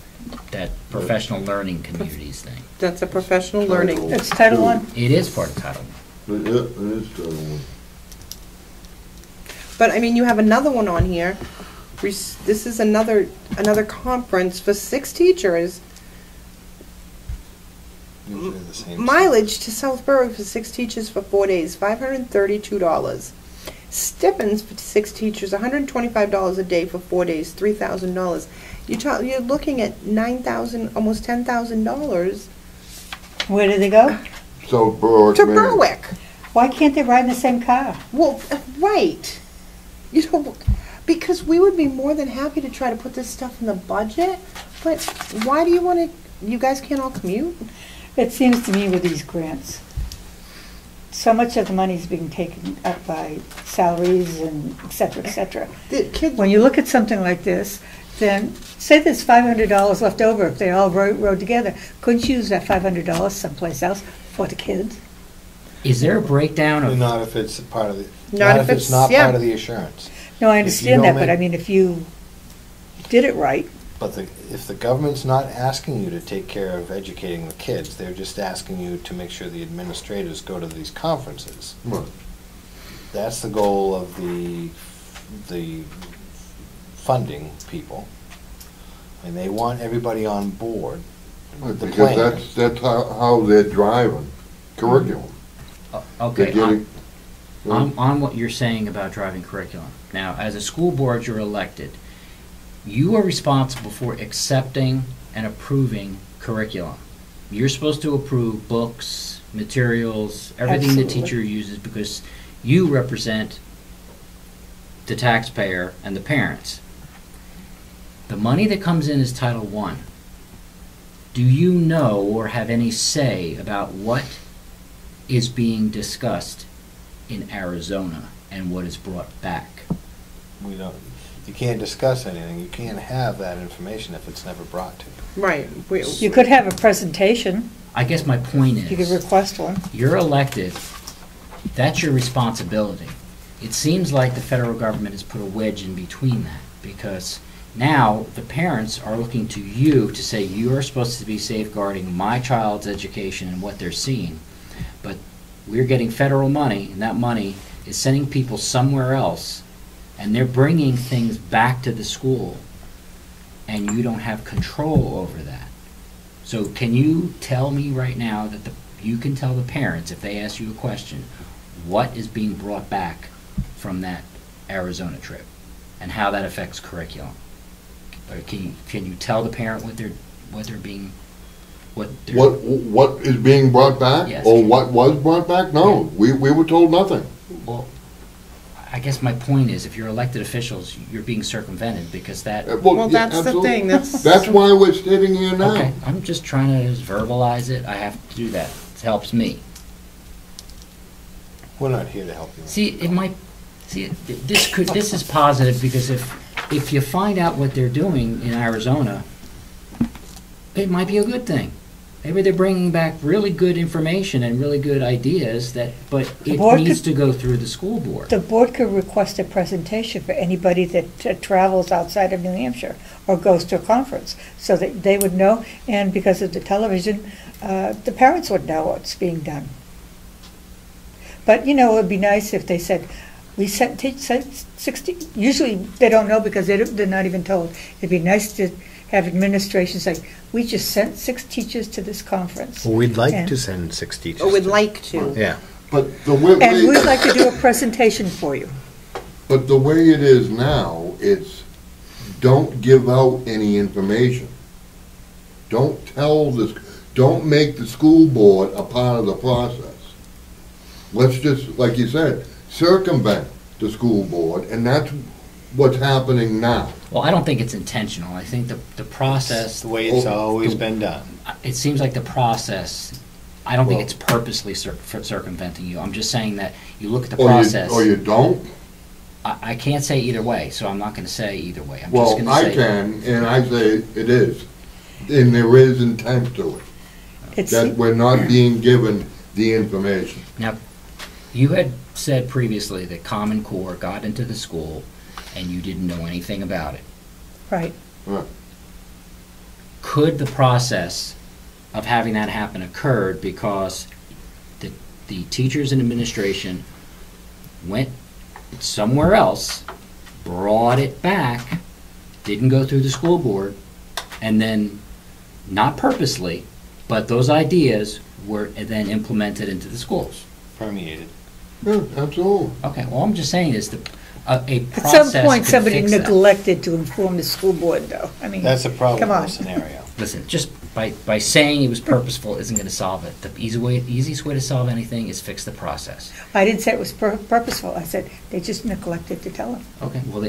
professional learning communities thing. That's a professional learning. It's Title I. It is part of Title I. it is Title I. But, I mean, you have another one on here. This is another conference for 6 teachers. Usually the same. Mileage to Southborough for 6 teachers for 4 days, $532. Stipends for 6 teachers, $125 a day for 4 days, $3,000. You're looking at $9,000, almost $10,000 Where do they go? So Berwick, to Maine. Berwick. Why can't they ride in the same car? Well, right. You know, because we would be more than happy to try to put this stuff in the budget, but why do you want to, you guys can't all commute? It seems to me with these grants, so much of the money is being taken up by salaries and et cetera, et cetera. The kids, When you look at something like this, then say there's $500 left over if they all rode together. Couldn't you use that $500 someplace else for the kids? Is there a breakdown of, Not if it's part of the, Not not if if it's it's- not yeah. part of the assurance. No, I If you understand don't that, but make- I mean, if you did it right, But if the government's not asking you to take care of educating the kids, they're just asking you to make sure the administrators go to these conferences. Right. That's the goal of the funding people. And they want everybody on board with the Because plan. that's how they're driving curriculum. They're okay, getting, on what you're saying about driving curriculum. Now, as a school board, you're elected. You are responsible for accepting and approving curriculum. You're supposed to approve books, materials, everything the Absolutely. teacher uses because you represent the taxpayer and the parents. The money that comes in is Title I. Do you know or have any say about what is being discussed in Arizona and what is brought back? We don't, you can't discuss anything, you can't have that information if it's never brought to you. right. you could have a presentation, I guess my point you could is, request one. you're elected, that's your responsibility. It seems like the federal government has put a wedge in between that, because now the parents are looking to you to say you're supposed to be safeguarding my child's education and what they're seeing, but we're getting federal money, and that money is sending people somewhere else, and they're bringing things back to the school, and you don't have control over that. So can you tell me right now that you can tell the parents, if they ask you a question, what is being brought back from that Arizona trip, and how that affects curriculum? Or can you tell the parent what they're being, what they're... what is being brought back? Yes. Or what was brought back? No, we were told nothing. Well, I guess my point is, if you're elected officials, you're being circumvented because that... Well, yeah, that's the absolutely. thing, that's. That's why we're sitting here now. Okay, I'm just trying to verbalize it. I have to do that. It helps me. We're not here to help you. This is positive because if you find out what they're doing in Arizona, it might be a good thing. Maybe they're bringing back really good information and really good ideas but The it board needs could- to go through the school board. The board could request a presentation for anybody that travels outside of New Hampshire or goes to a conference, so that they would know, and because of the television, the parents would know what's being done. But, it would be nice if they said, we sent 60, usually they don't know because they're not even told. It'd be nice to have administration say, we just sent 6 teachers to this conference. Well, we'd like And- to send 6 teachers. Or would to- like to. Yeah. But the way, And we'd like to do a presentation for you. but the way it is now, it's don't give out any information. Don't tell this, don't make the school board a part of the process. Let's just, like you said, circumvent the school board, and that's what's happening now. Well, I don't think it's intentional. I think the That's process, the way it's always been done. it seems like the process, I don't think Well- it's purposely circumventing you. I'm just saying that you look at the Or you- process. Or you don't? I can't say either way, so I'm not gonna say either way. I'm just Well, gonna I say. can, and I say it is. And there is intent to it, It's, that we're not being given the information. Now, you had said previously that Common Core got into the school and you didn't know anything about it. right. Right. Could the process of having that happen occurred because the teachers and administration went somewhere else, brought it back, didn't go through the school board, and then, not purposely, but those ideas were then implemented into the schools? Permeated. Yeah, absolutely. Okay, well, I'm just saying is a At process some point, could somebody fix that. neglected to inform the school board, though. I mean, That's a come on. probable scenario. Listen, just by saying it was purposeful isn't gonna solve it. The easiest way to solve anything is fix the process. I didn't say it was purposeful. I said they just neglected to tell them. Okay, well,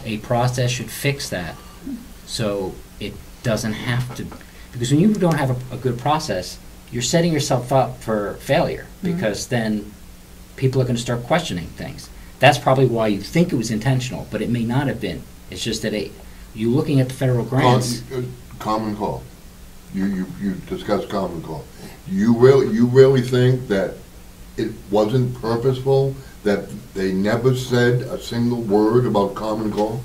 a process should fix that, so it doesn't have to, because when you don't have a good process, you're setting yourself up for failure, because then people are gonna start questioning things. That's probably why you think it was intentional, but it may not have been. It's just that you looking at the federal grants. Common call. You discussed common call. You really think that it wasn't purposeful, that they never said a single word about common call?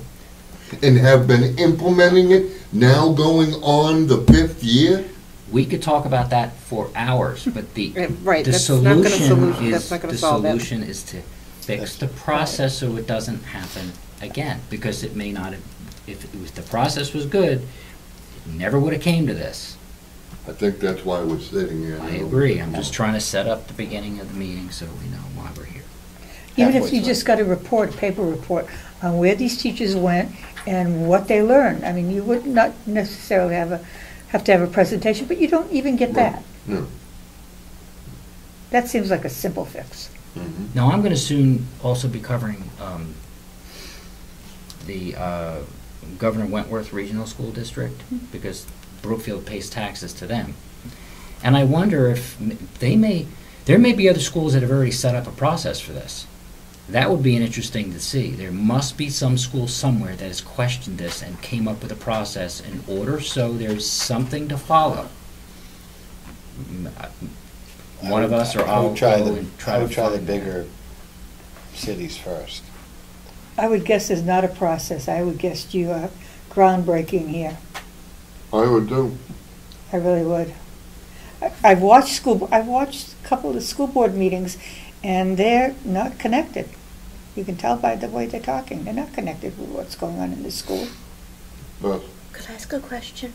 And have been implementing it, now going on the 5th year? We could talk about that for hours, but the Right, the that's not gonna solution that's is, not gonna the solve it. solution is to fix the process so it doesn't happen again, because it may not have, if it was, the process was good, it never would have came to this. I think that's why we're sitting here. I agree, I'm just trying to set up the beginning of the meeting so we know why we're here. Even if Halfway you through. just got a report, a paper report, on where these teachers went and what they learned. I mean, you would not necessarily have to have a presentation, but you don't even get that. No. That seems like a simple fix. Mhm. Now, I'm gonna soon also be covering, the, Governor Wentworth Regional School District, because Brookfield pays taxes to them. And I wonder if there may be other schools that have already set up a process for this. That would be interesting to see. There must be some school somewhere that has questioned this and came up with a process in order, so there's something to follow. One of us or I I'll would try go and try I to would try the find that. bigger cities first. I would guess there's not a process. I would guess you are groundbreaking here. I would do. I really would. I've watched a couple of the school board meetings, and they're not connected. You can tell by the way they're talking. They're not connected with what's going on in the school. But Could I ask a question?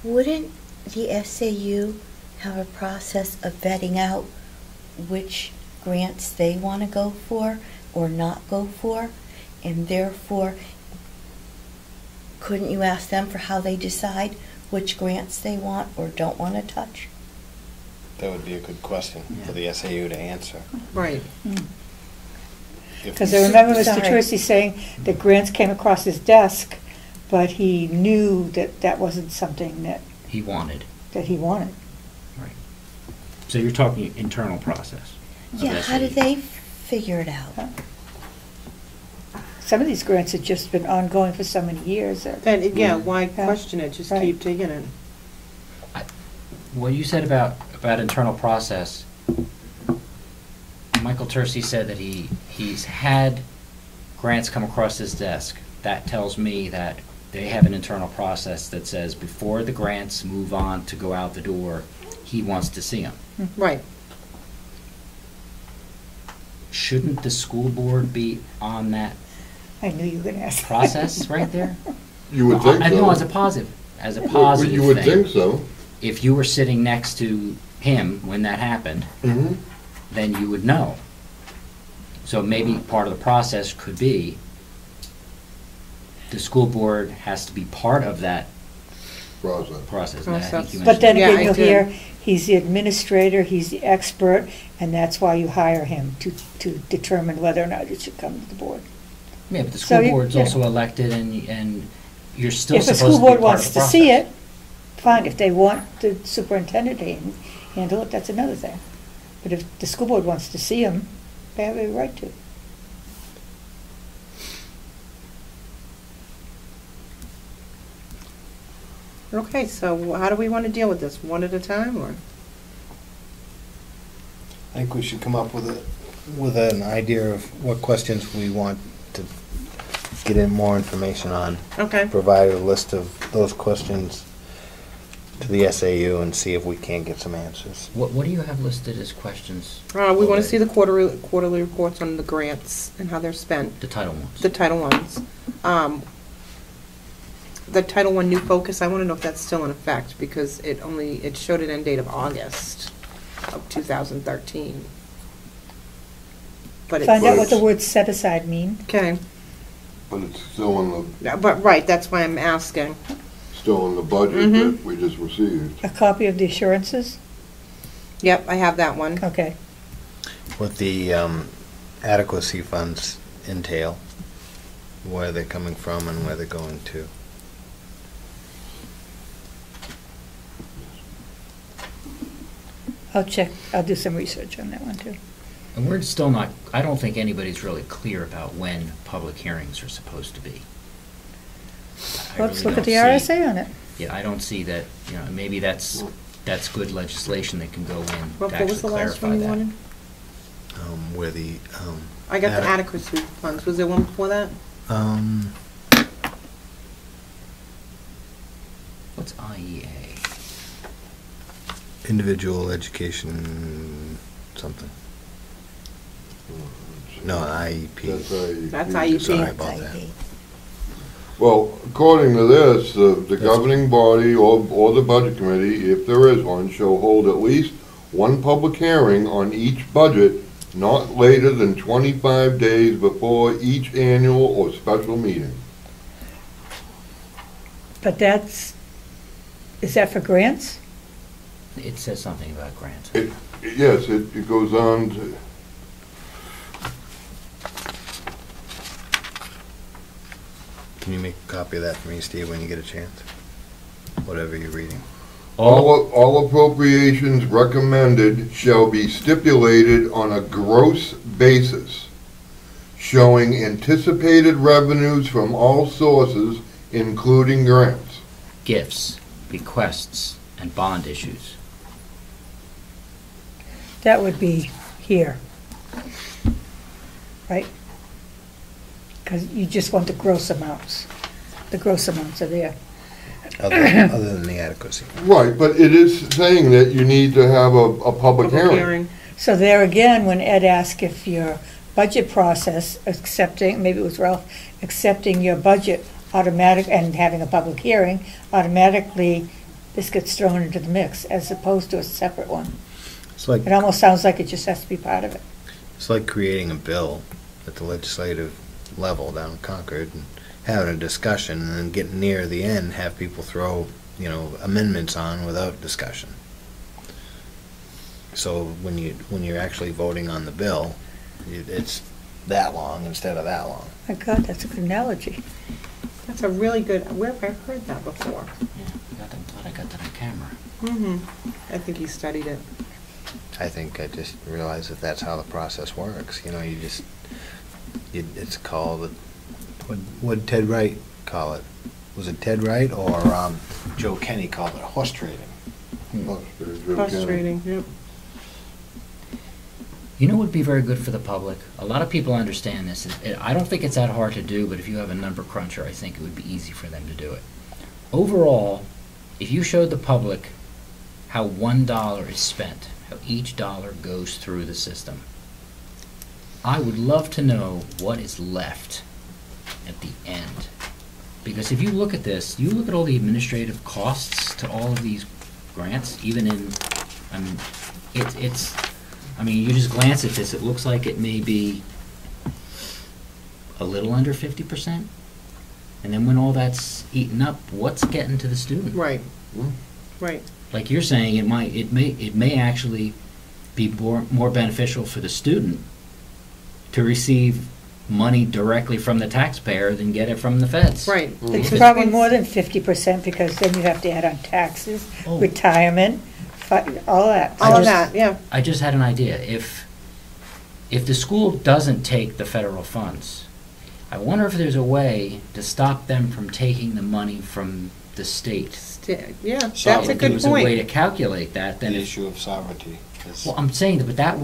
Wouldn't the SAU have a process of vetting out which grants they want to go for or not go for? And therefore, couldn't you ask them for how they decide which grants they want or don't want to touch? That would be a good question for the SAU to answer. Right. If- Because I remember Mr. Sorry. Tercey saying that grants came across his desk, but he knew that that wasn't something that He wanted. he wanted. So you're talking internal process. of Yeah, how do SAU. they figure it out? Some of these grants have just been ongoing for so many years. Then, yeah, why Yeah. question it? Just Right. keep digging it. What you said about internal process, Michael Tercey said that he's had grants come across his desk. That tells me that they have an internal process that says before the grants move on to go out the door, he wants to see them. Right. Shouldn't the school board be on that I knew you were going to ask. that. process right there? you would think so. I know as a positive thing. You would think so. If you were sitting next to him when that happened, Mhm. then you would know. So maybe part of the process could be the school board has to be part of that process. And I think you But then Yeah, again, I you'll did. hear, he's the administrator, he's the expert, and that's why you hire him, to determine whether or not it should come to the board. Yeah, but the So school you- board's yeah. also elected, and you're still If the supposed school to be board part wants of the to see process. it, fine. If they want the superintendent to handle it, that's another thing. But if the school board wants to see him, they have a right to. Okay, so how do we want to deal with this? One at a time, or? I think we should come up with an idea of what questions we want to get in more information on. Okay. Provide a list of those questions to the SAU and see if we can't get some answers. What do you have listed as questions? We want to already? see the quarterly reports on the grants and how they're spent, The title ones. the Title Ones. The Title I new focus, I want to know if that's still in effect, because it showed an end date of August of 2013. But Find out what it's, the words set aside mean. okay, But it's still in the, yeah, but, right, that's why I'm asking. still in the budget Mhm. that we just received. A copy of the assurances? Yep, I have that one. Okay. What the adequacy funds entail, where they're coming from and where they're going to. I'll check, I'll do some research on that one too. And we're still not, I don't think anybody's really clear about when public hearings are supposed to be. I Let's really look at the don't see- RSA on it. Yeah, I don't see that, maybe that's good legislation that can go in to What was actually the last clarify one you that. wanted? Where the, I got the Ade- adequacy funds. Was there one before that? What's IEA? individual education something. No, IEP. That's IEP. Sorry about that. Well, according to this, the governing body or the budget committee, if there is one, shall hold at least one public hearing on each budget not later than 25 days before each annual or special meeting. But that's, is that for grants? It says something about grants. Yes, it goes on to, Can you make a copy of that for me, Steve, when you get a chance? Whatever you're reading. all appropriations recommended shall be stipulated on a gross basis, showing anticipated revenues from all sources, including grants. Gifts, bequests, and bond issues. That would be here. Right? Because you just want the gross amounts. The gross amounts are there. Other than the adequacy. Right, but it is saying that you need to have a public hearing. So there again, when Ed asked if your budget process, accepting, maybe it was Ralph, accepting your budget automatic and having a public hearing, automatically this gets thrown into the mix as opposed to a separate one. It's like It almost sounds like it just has to be part of it. It's like creating a bill at the legislative level down in Concord and having a discussion and then getting near the end, have people throw, amendments on without discussion. So when you're actually voting on the bill, it's that long instead of that long. My God, that's a good analogy. That's a really good, where have I heard that before? Yeah, thought I got that on camera. Mm-hmm. I think he studied it. I think I just realized that that's how the process works. It's called, what'd Ted Wright call it? Was it Ted Wright or Joe Kenny called it horse trading? Frustrating, yep. You know what would be very good for the public? A lot of people understand this. I don't think it's that hard to do, but if you have a number cruncher, I think it would be easy for them to do it. Overall, if you showed the public how $1 is spent, how each dollar goes through the system, I would love to know what is left at the end. Because if you look at this, you look at all the administrative costs to all of these grants, even in, you just glance at this, it looks like it may be a little under 50%. And then when all that's eaten up, what's getting to the student? Right, Hmm. right. Like you're saying, it may actually be more beneficial for the student to receive money directly from the taxpayer than get it from the feds. Right. It's Because probably once- more than 50% because then you have to add on taxes, Oh. retirement, all that. All of just- that, yeah. I just had an idea. If the school doesn't take the federal funds, I wonder if there's a way to stop them from taking the money from the state. Yeah, that's So a If there good was a way to point. calculate that, The then if, issue of sovereignty is. well, I'm saying that, but that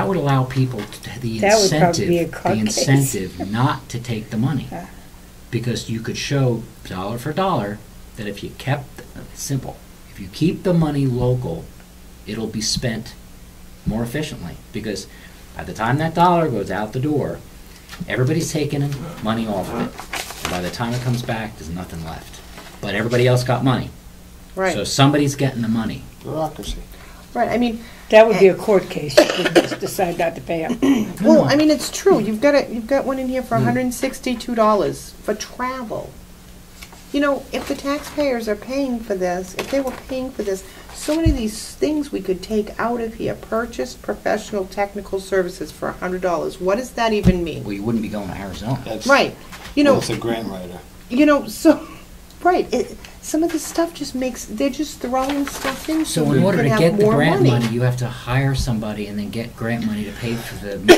would allow people to, the That would probably be a incentive, court the case. incentive not to take the money. Yeah. Because you could show dollar for dollar that if you kept, simple, if you keep the money local, it'll be spent more efficiently. Because by the time that dollar goes out the door, everybody's taking money off of it. And by the time it comes back, there's nothing left. But everybody else got money. So Right, somebody's getting the money. Bureaucracy. right. I mean, That would be a court case. You could just decide not to pay them. well, I mean, it's true. You've got one in here for $162 for travel. You know, if the taxpayers are paying for this, if they were paying for this, so many of these things we could take out of here. Purchase professional technical services for $100. What does that even mean? Well, you wouldn't be going to Arizona. That's, Right. You well, know, it's a grant writer. so, right. Some of this stuff just makes, they're just throwing stuff in So we in order can to have get the more grant money, you have to hire somebody and then get grant money to pay for pay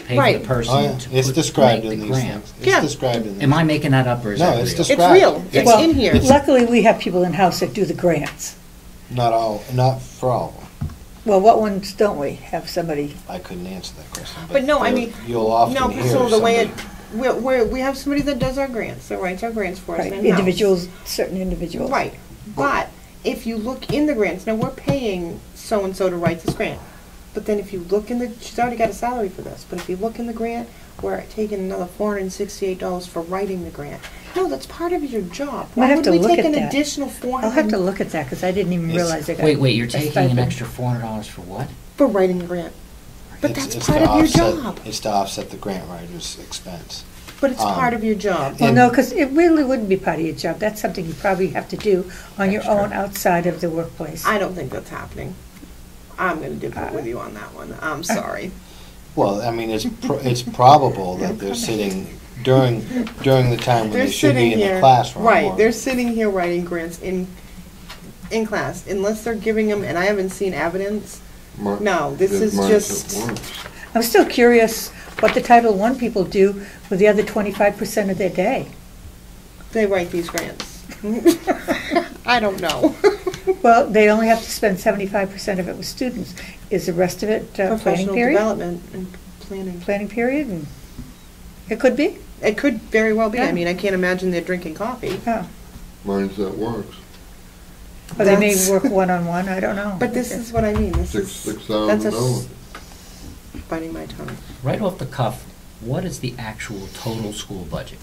for Right. the person Oh, yeah. to It's described make in the these grant. things. Yeah. It's described in these. Am I making that up or is No, that it's real? just- It's described. real. It's Well, in here. Luckily, we have people in-house that do the grants. Not for all of them. Well, what ones don't we have somebody? I couldn't answer that question. But no, I mean, You'll often No, hear Priscilla, the way somebody. we have somebody that does our grants, that writes our grants for us Right, in-house. individuals, certain individuals. Right, but if you look in the grants, now we're paying so-and-so to write this grant. But then if you look in the, she's already got a salary for this, but if you look in the grant, we're taking another $468 for writing the grant. No, that's part of your job. Might have to look Why would we at take an that. additional $400? I'll have to look at that because I didn't even It's- realize I got. Wait, you're a taking an stipend. extra $400 for what? For writing the grant. But It's- that's it's part to of your offset- job. It's to offset the grant writer's expense. But it's part of your job. Well, And- no, because it really wouldn't be part of your job. That's something you probably have to do on your Extra. own outside of the workplace. I don't think that's happening. I'm gonna differ with you on that one. I'm sorry. Well, I mean, it's probable that they're sitting during the time when They're they should be sitting in the here, classroom. right, or- they're sitting here writing grants in class, unless they're giving them, and I haven't seen evidence. Mar- No, this that is marks just- it once. I'm still curious what the Title I people do with the other 25% of their day. They write these grants. I don't know. Well, they only have to spend 75% of it with students. Is the rest of it planning Professional period? development and planning. Planning period? And it could be. It could very well be. I Yeah. mean, I can't imagine they're drinking coffee. Oh. Mine's that works. Or they may That's- work one-on-one, I don't know. But this is what I mean. This Six is, six that's thousand a dollars. biting my tongue. Right off the cuff, what is the actual total school budget?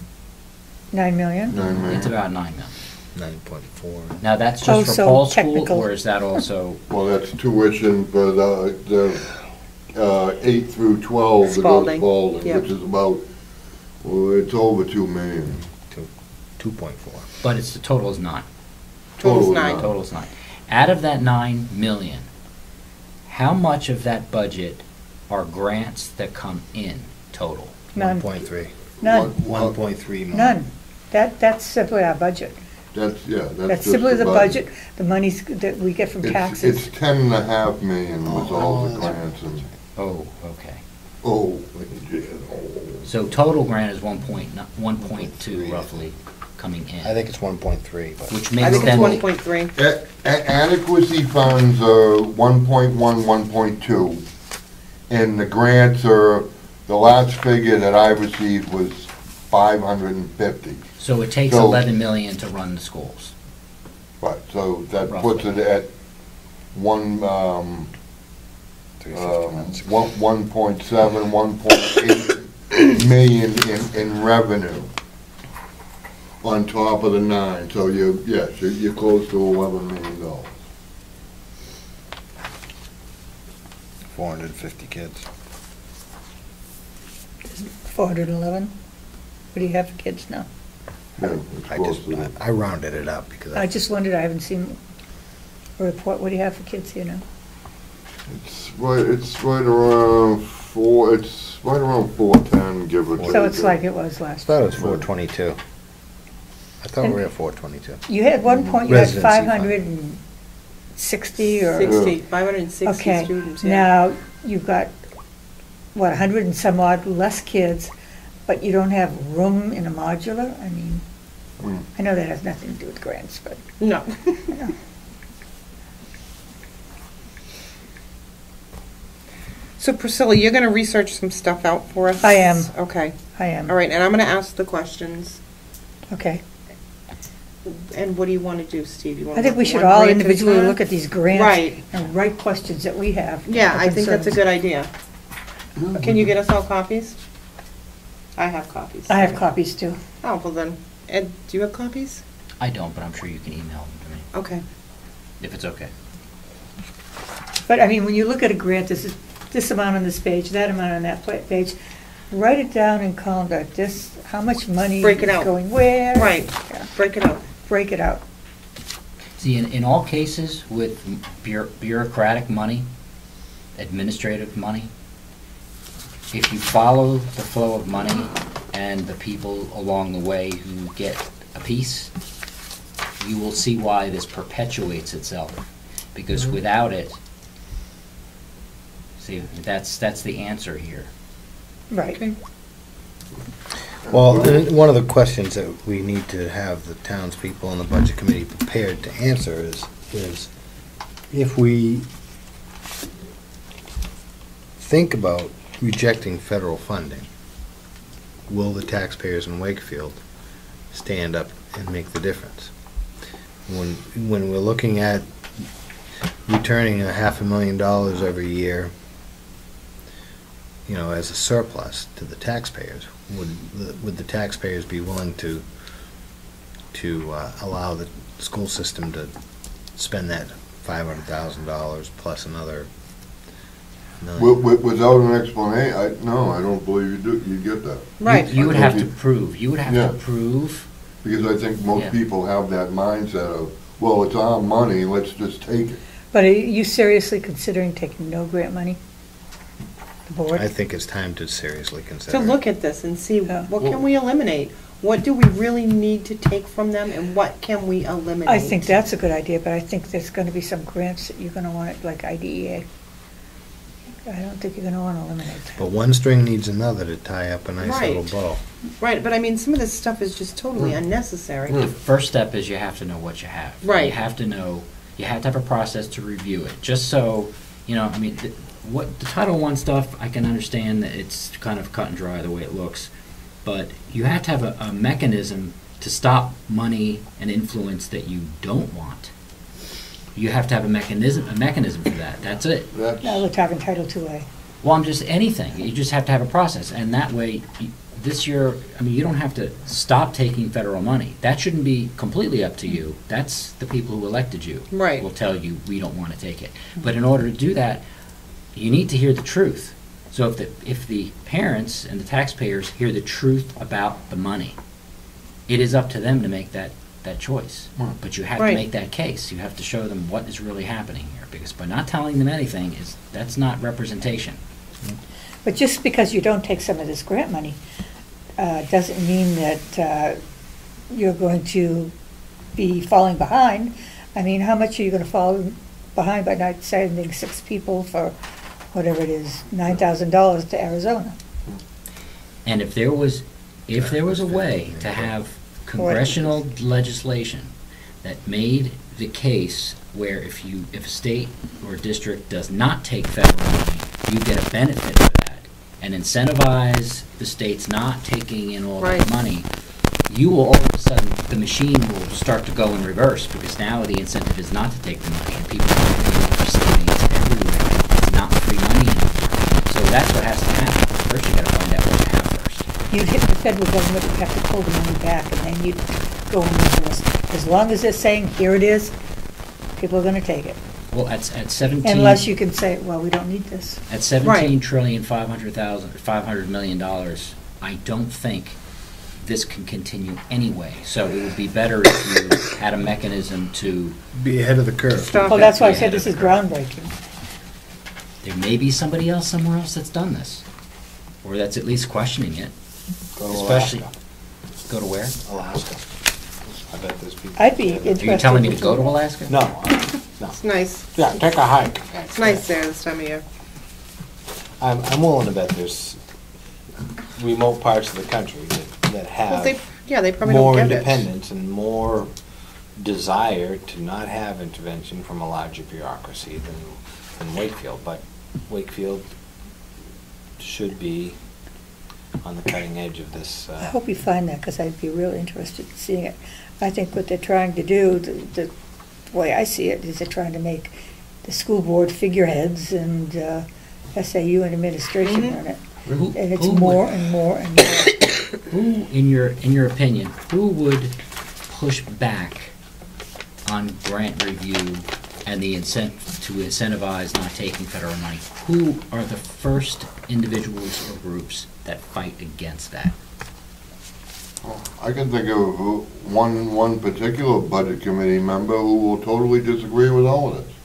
9 million? 9 million. It's about 9 million. 9.4. Now, that's Oh, just for so Paul's school, technical. or is that also, Well, that's tuition for the 8 through 12 that go to Spalding, Spalding, yep. which is about, well, it's over 2 million. 2.4. but it's, the total is 9. Total's Total, nine. Total is 9. Out of that 9 million, how much of that budget are grants that come in total? None. 1.3. None. 1.3 million. None. That's simply our budget. That's, yeah, That's that's just simply the budget, the monies that we get from It's taxes. 10.5 million with all the Oh, grants and, Oh, okay. oh, yeah, oh. So total grant is 1.2 roughly coming in. I think it's 1.3, but. Which I makes think it's them, 1.3. Adequacy funds are 1.1, 1.2, and the grants are, the last figure that I received was 550. so it takes So- 11 million to run the schools. But, so that Roughly. puts it at 1.7, 1.8 million in revenue on top of the 9. So you're close to $11 million. 450 kids. 411. What do you have for kids now? Yeah, it's I close just, to that. I rounded it up because I just wondered, I haven't seen a report, what do you have for kids here now? It's right around 410, give or take. So it's like it was I last. thought it was 422. I thought we were at 422. You had, at one point, you had Residency fund. 560 or? 560 Okay, students, yeah. now, you've got, what, 100 and some odd less kids, but you don't have room in a modular? I mean, Mm. I know that has nothing to do with grants, but, No. you know. So Priscilla, you're gonna research some stuff out for us? I am. Okay, I am. all right, and I'm gonna ask the questions. Okay. And what do you wanna do, Steve? You wanna I think look we at should one all grant at a individually time? look at these grants. Right. And write questions that we have. Yeah, or I think that's a concerns. good idea. Can you get us all copies? I have copies. I have copies too. Oh, well then, Ed, do you have copies? I don't, but I'm sure you can email them to me, Okay. if it's okay. But I mean, when you look at a grant, this amount on this page, that amount on that page, write it down in columns like this, how much money Break it is out. going where. Right, Yeah, break it out. break it out. See, in all cases with bureaucratic money, administrative money, if you follow the flow of money and the people along the way who get a piece, you will see why this perpetuates itself. Because without it, see, that's the answer here. Right. Okay. Well, and one of the questions that we need to have the townspeople and the budget committee prepared to answer is if we think about rejecting federal funding, will the taxpayers in Wakefield stand up and make the difference? When we're looking at returning $500,000 every year, you know, as a surplus to the taxpayers, would the taxpayers be willing to allow the school system to spend that $500,000 plus another $1 million? Without an explanation, no, I don't believe you get that. Right. You would I have think to prove, Yeah. prove, Because I think most Yeah. people have that mindset of, well, it's our money, let's just take it. But are you seriously considering taking no grant money? The board? I think it's time to seriously To consider. look at this and see, Yeah. what can we eliminate? What do we really need to take from them, and what can we eliminate? I think that's a good idea, but I think there's gonna be some grants that you're gonna want, like IDEA. I don't think you're gonna wanna eliminate But that. one string needs another to tie up a nice Right. little bow. Right, but I mean, some of this stuff is just totally unnecessary. the first step is you have to know what you have. Right. You have to know, you have to have a process to review it, just so, you know, I mean, what, the Title I stuff, I can understand that it's kind of cut and dry the way it looks, but you have to have a mechanism to stop money and influence that you don't want. You have to have a mechanism for that, that's it. Now we're talking Title IIA. Well, I'm just, anything, you just have to have a process, and that way, this year, I mean, you don't have to stop taking federal money. That shouldn't be completely up to you. That's the people who elected you. Right. Will tell you, we don't want to take it. But in order to do that, you need to hear the truth. So if the parents and the taxpayers hear the truth about the money, it is up to them to make that choice. Right. But you have Right. to make that case. You have to show them what is really happening here, because by not telling them anything, that's not representation. But just because you don't take some of this grant money, doesn't mean that you're going to be falling behind. I mean, how much are you gonna fall behind by not sending 6 people for, whatever it is, $9,000 to Arizona? And if there was a way to have congressional legislation that made the case where if a state or district does not take federal money, you get a benefit for that, and incentivize the states not taking in all that Right. money, you will all of a sudden, the machine will start to go in reverse, because now the incentive is not to take the money, and people are paying for savings everywhere. It's not free money anymore. So that's what has to happen. First, you gotta find out what you have first. You'd hit the federal government, would have to pull the money back, and then you'd go in reverse. As long as they're saying, here it is, people are gonna take it. Well, at 17. Unless you can say, well, we don't need this. At $17,500,000,000, $500 million, I don't think this can continue anyway. So it would be better if you had a mechanism to, Be ahead of the curve. Stop Well, it. that's why I Yeah, said this is groundbreaking. there may be somebody else somewhere else that's done this, or that's at least questioning it. Go to Especially, Alaska. go to where? Alaska. I bet there's people. I'd be Are interested. you telling me to go to Alaska? No, no. It's nice. Yeah, take a hike. It's nice there this time of year. I'm willing to bet there's remote parts of the country that Well, they, have yeah, they probably more don't get it. independence and more desire to not have intervention from a larger bureaucracy than Wakefield. But Wakefield should be on the cutting edge of this. I hope you find that, because I'd be real interested in seeing it. I think what they're trying to do, the way I see it, is they're trying to make the school board figureheads and SAU and administration Mhm. run it. Who- And it's who would- more and more and more. Who, in your opinion, who would push back on grant review and the to incentivize not taking federal money? Who are the first individuals or groups that fight against that? I can think of one particular budget committee member who will totally disagree with all of this.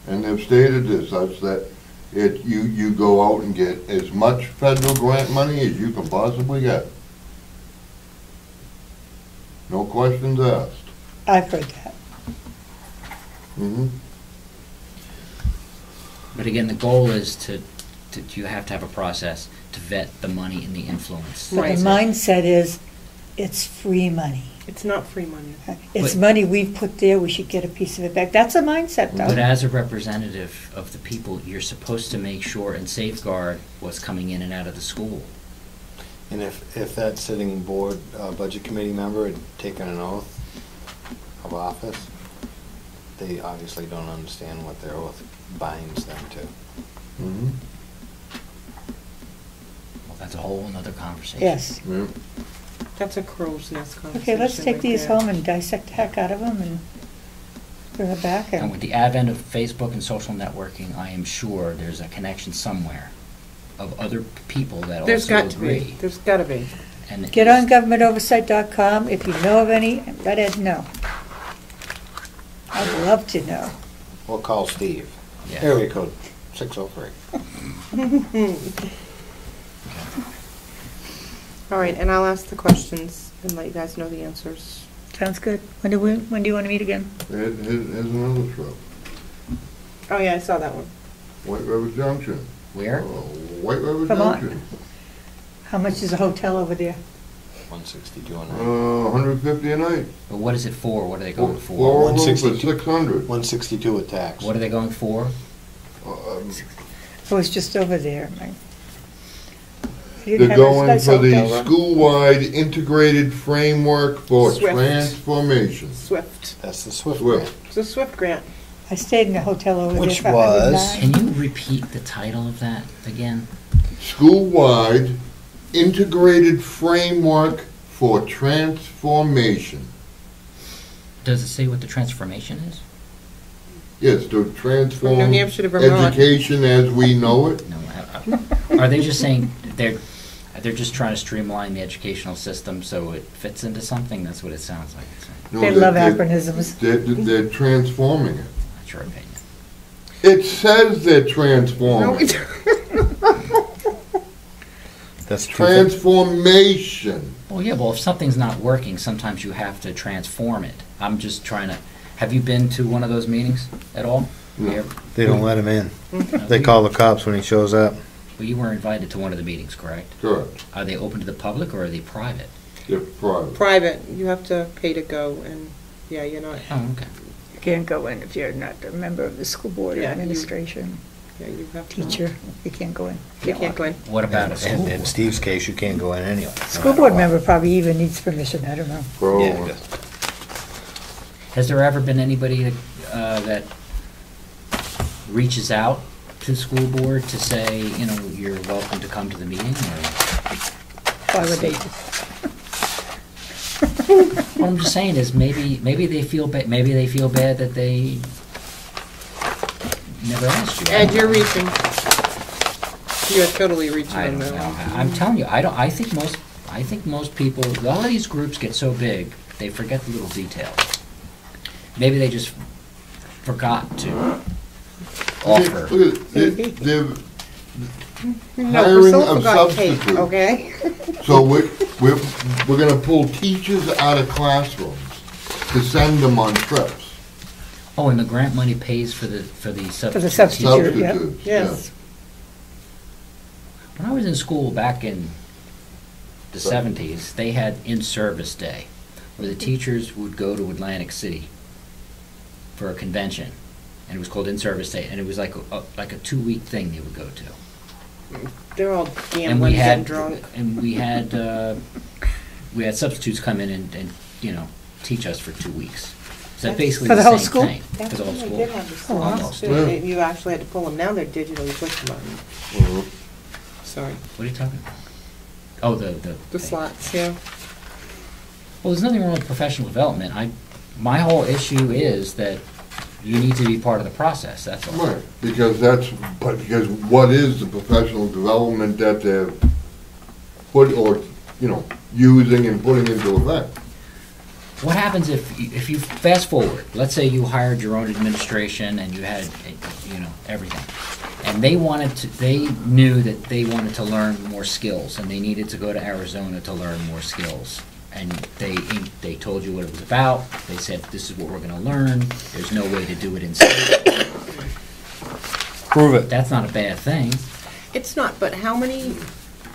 And they've stated this, such that you go out and get as much federal grant money as you can possibly get. No questions asked. I've heard that. Mm-hmm. But again, the goal is to you have to have a process to vet the money and the influence. But Right. the mindset is, it's free money. It's not free money. It's But- money we've put there, we should get a piece of it back. That's a mindset, But though. as a representative of the people, you're supposed to make sure and safeguard what's coming in and out of the school. And if that sitting board, budget committee member had taken an oath of office, they obviously don't understand what their oath binds them to. Mm-hmm. Well, that's a whole another conversation. Yes. Yeah. That's a crow's nest conversation. Okay, let's take right these there. home and dissect the heck out of them and bring it back. And with the advent of Facebook and social networking, I am sure there's a connection somewhere of other people that There's also got to be. agree. There's got to be. And Get on GovernmentOversite.com. If you know of any, let Ed know. I'd love to know. We'll call Steve. Yeah. Area code 603. All right, and I'll ask the questions and let you guys know the answers. Sounds good. When do you want to meet again? Here's another truck. Oh, yeah, I saw that one. White River Junction. Where? White River Vermont. Junction. How much is a hotel over there? 162 a night. 150 a night. But what is it for? What are they going for? Four of them for 162. 600. 162 a tax. What are they going for? I was just over there. You didn't They're have a going nice for the hotel room? school-wide integrated framework for Swift. transformation. Swift. That's the SWIFT Swift. grant. It's a Swift grant. I stayed in a hotel over there. Which for was- 109. Can you repeat the title of that again? School-wide integrated framework for transformation. Does it say what the transformation is? Yes, to transform From New Hampshire to Vermont. education as we know it. No. Are they just saying they're just trying to streamline the educational system so it fits into something? That's what it sounds like. It's saying. No, They love acronyms. They're transforming it. That's your opinion. It says they're No, transforming. we don't. That's Transformation. Well, yeah, well, if something's not working, sometimes you have to transform it. I'm just trying to, have you been to one of those meetings at all? No. You ever- They don't let him in. No, They you- call the cops when he shows up. Well, you were invited to one of the meetings, correct? Correct. Are they open to the public or are they private? They're private. Private, you have to pay to go, and, yeah, you're not, Oh, okay. You can't go in if you're not a member of the school board or Yeah, you- administration, yeah, you have to. teacher. You can't go in. You can't go in. What about a And school in board? Steve's case, you can't go in anyway. no School matter board what. member probably even needs permission, I don't know. Bro, Yeah, he does. Has there ever been anybody that reaches out to the school board to say, you know, you're welcome to come to the meeting, or? Why would they? What I'm just saying is maybe they feel bad that they never asked you. Ed, you're reaching. You're totally reaching I on don't know. that one. I'm telling you, I think most I think most people, a lot of these groups get so big, they forget the little details. Maybe they just forgot to offer. Look at it. They're No, hiring Priscilla of forgot cake, substitutes. okay? So we're gonna pull teachers out of classrooms to send them on trips. Oh, and the grant money pays for the substitute substitute. teacher. Yeah. Substitutes, yeah. Yes. When I was in school back in the 70s, they had in-service day, where the teachers would go to Atlantic City for a convention, and it was called in-service day, and it was like a 2-week thing they would go to. They're all And gambling, getting drunk. we had substitutes come in and teach us for 2 weeks. So that's basically For the the whole same school? thing. For That's the whole when they school. did have the slots, Almost. too. Yeah. You actually had to pull them. Now they're digital, you push the button. Mhm. Sorry. What are you talking about? Oh, the The thing. slots, yeah. Well, there's nothing wrong with professional development. My whole issue is that you need to be part of the process, that's all. Right, because what is the professional development that they're using and putting into effect? What happens if you fast forward, let's say you hired your own administration and you had, everything, and they knew that they wanted to learn more skills, and they needed to go to Arizona to learn more skills, and they told you what it was about, they said, this is what we're gonna learn, there's no way to do it in state. Prove it. That's not a bad thing. It's not, but how many,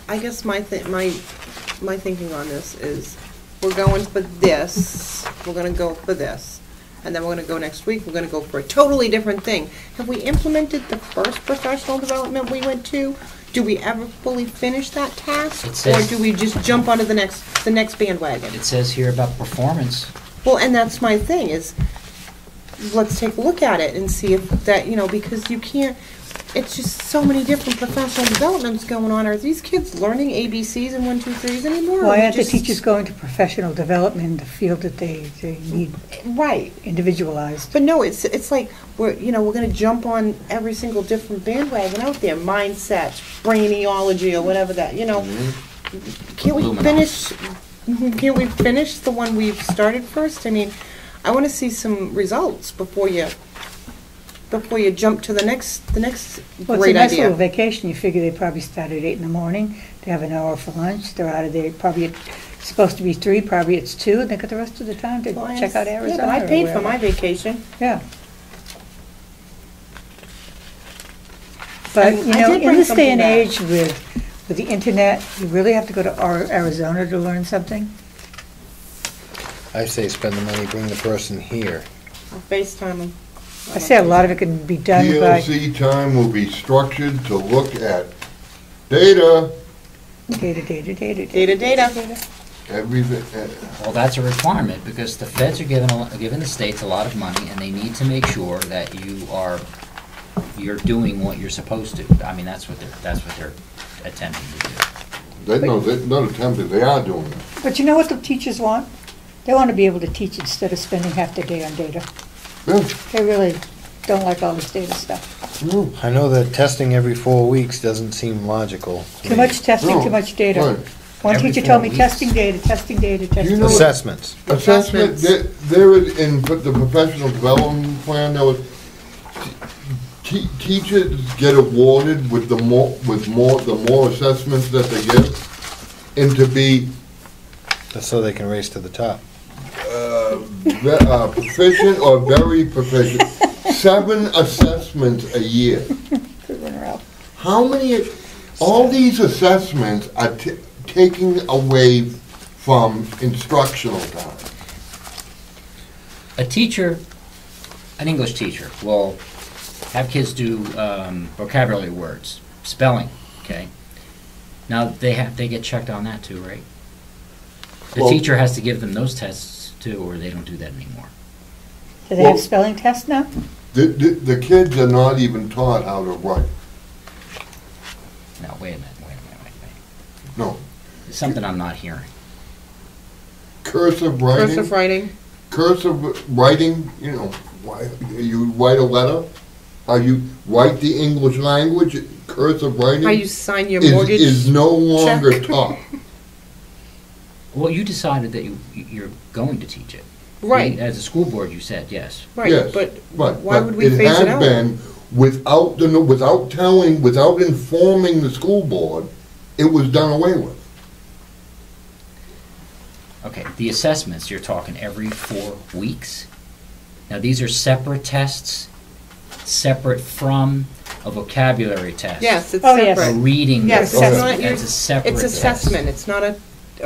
I guess my thinking on this is, we're going for this, we're gonna go for this, and then we're gonna go next week, we're gonna go for a totally different thing. Have we implemented the first professional development we went to? Do we ever fully finish that task? It says- Or do we just jump onto the next bandwagon? It says here about performance. Well, and that's my thing, is, let's take a look at it and see if that, because you can't, it's just so many different professional developments going on. Are these kids learning ABCs and 1, 2, 3s anymore? Or Why we aren't the just- teachers going to professional development in the field that they need Right. individualized? But no, it's like, we're gonna jump on every single different bandwagon out there, mindset, brainiology, or whatever that, Can't we Luminos. finish the one we've started first? I mean, I wanna see some results before you jump to the next Well, it's a great nice little idea. vacation. You figure they probably start at 8 in the morning, they have an hour for lunch, they're out of there, probably it's supposed to be 3, probably it's 2, and they got the rest of the time to Well, check out yeah, Arizona but I or paid for wherever. my vacation. Yeah. But, And I did in bring this day and something back. age with the internet, you really have to go to Arizona to learn something? I say spend the money, bring the person here. I'll FaceTime them. I say a lot of it can be done by DLC time will be structured to look at data, Data. everything. Well, that's a requirement, because the feds are giving the states a lot of money, and they need to make sure that you're doing what you're supposed to. I mean, that's what they're attempting to do. They're not attempting, they are doing it. But you know what the teachers want? They want to be able to teach instead of spending half their day on data. Yeah. They really don't like all this data stuff. I know that testing every 4 weeks doesn't seem logical. to Too me. much testing, No, too much data. right. One Every teacher told 4 me, weeks. testing data, testing data, testing know data. what- Assessments. Assessment, Assessments. there is, in the professional development plan, there was, teachers get awarded with the more assessments that they give, and to be Just so they can race to the top. proficient or very proficient, 7 assessments a year. Good one, Ralph. How many, all these assessments are taking away from instructional time. A teacher, an English teacher, will have kids do vocabulary words, spelling, okay? Now, they get checked on that too, right? The Well- teacher has to give them those tests too, or they don't do that anymore. Do they have Well- spelling tests now? The kids are not even taught how to write. No, wait a minute. No, There's something I'm not hearing. cursive Cursive writing, writing. you write a letter, how you write the English language, cursive writing. How you sign your is mortgage. no longer check. taught. Well, you decided that you're going to teach it. Right, As a school board, you said yes. right, Yes, but right, why but would we phase it out? had been, without without informing the school board, it was done away with. Okay, the assessments, you're talking every 4 weeks? Now, these are separate tests, separate from a vocabulary test. Yes, it's Oh, yes. A separate. reading Yes, test. it's not your- It's a separate It's test. assessment, it's not a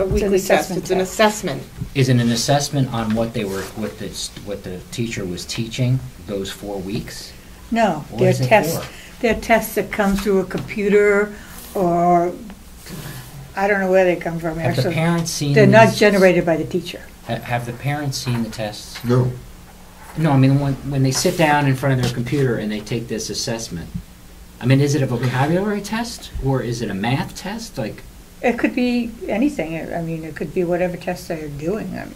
weekly test, assessment it's an test. assessment. Is it an assessment on what the teacher was teaching those 4 weeks? No, What they're is it tests, for? they're tests that come through a computer, or, I don't know where they come from, Have the actually. parents seen They're not these- generated by the teacher. Have the parents seen the tests? No. No, I mean, when they sit down in front of their computer and they take this assessment, I mean, is it a vocabulary test, or is it a math test? Like, It could be anything, I mean, it could be whatever test they're doing, I mean.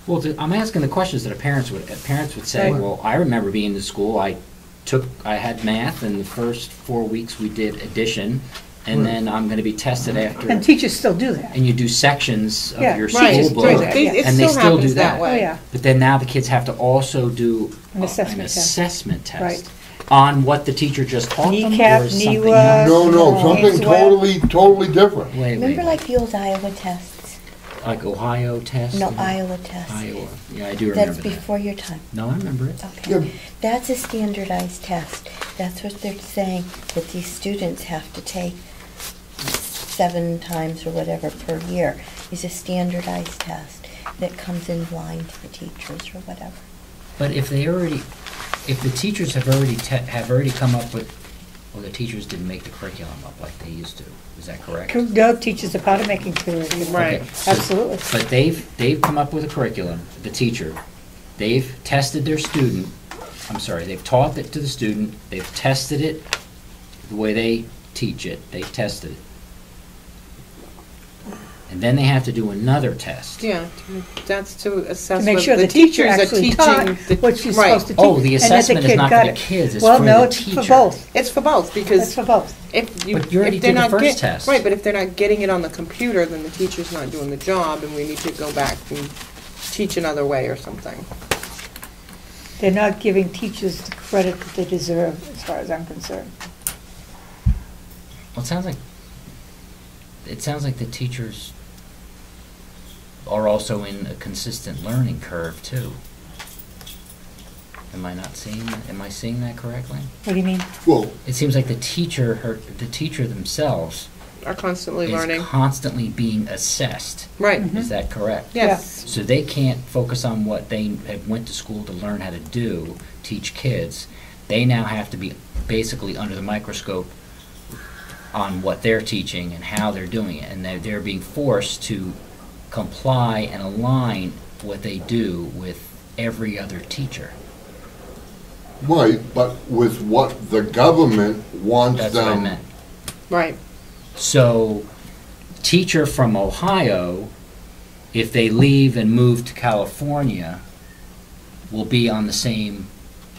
well, I'm asking the questions that parents would say, Right. well, I remember being in school, I had math, and the first 4 weeks we did addition, and Right. then I'm gonna be tested after. And teachers still do that. And you do sections of Yeah, your Right, teachers school do book. that, They- yeah. it And they still still do happens that that. Oh, way. yeah, But then now the kids have to also do An assessment test. assessment test. Right. On what the teacher just taught them, Kneecap, or is something knee-wah. else? No, something As well. totally different. Wait, Remember like the old Iowa tests? like Ohio test? No, and- Iowa tests. Iowa, yeah, I do remember That's that. before your time. No, I remember it. Okay. Yeah. That's a standardized test. That's what they're saying, that these students have to take 7 times or whatever per year, is a standardized test that comes in line to the teachers or whatever. But if the teachers have already come up with, well, the teachers didn't make the curriculum up like they used to, is that correct? No, teachers are part of making curriculum. Right. Okay, so- Absolutely. But they've come up with a curriculum, the teacher, they've tested their student, they've taught it to the student, they've tested it the way they teach it, they've tested it. And then they have to do another test. Yeah, that's to assess To make whether sure the the teacher teachers are actually taught teaching. the- what she's right. supposed to teach. Oh, the and that the assessment is kid not got for the it. kids, it's Well, for no, the it's teacher. for both. It's for both, It's because for both. if you, But you already if they're did the not first get, test. right, but if they're not getting it on the computer, then the teacher's not doing the job, and we need to go back and teach another way or something. They're not giving teachers the credit that they deserve, as far as I'm concerned. Well, it sounds like the teachers are also in a consistent learning curve too. Am I seeing that correctly? What do you mean? Well, It seems like the teacher themselves Are constantly is learning. constantly being assessed. Right, Mhm. Is that correct? yes. So they can't focus on what they have went to school to learn how to do, teach kids. They now have to be basically under the microscope on what they're teaching and how they're doing it. And they're being forced to comply and align what they do with every other teacher. right, but with what the government wants That's what I them. meant. Right, So, teacher from Ohio, if they leave and move to California, will be on the same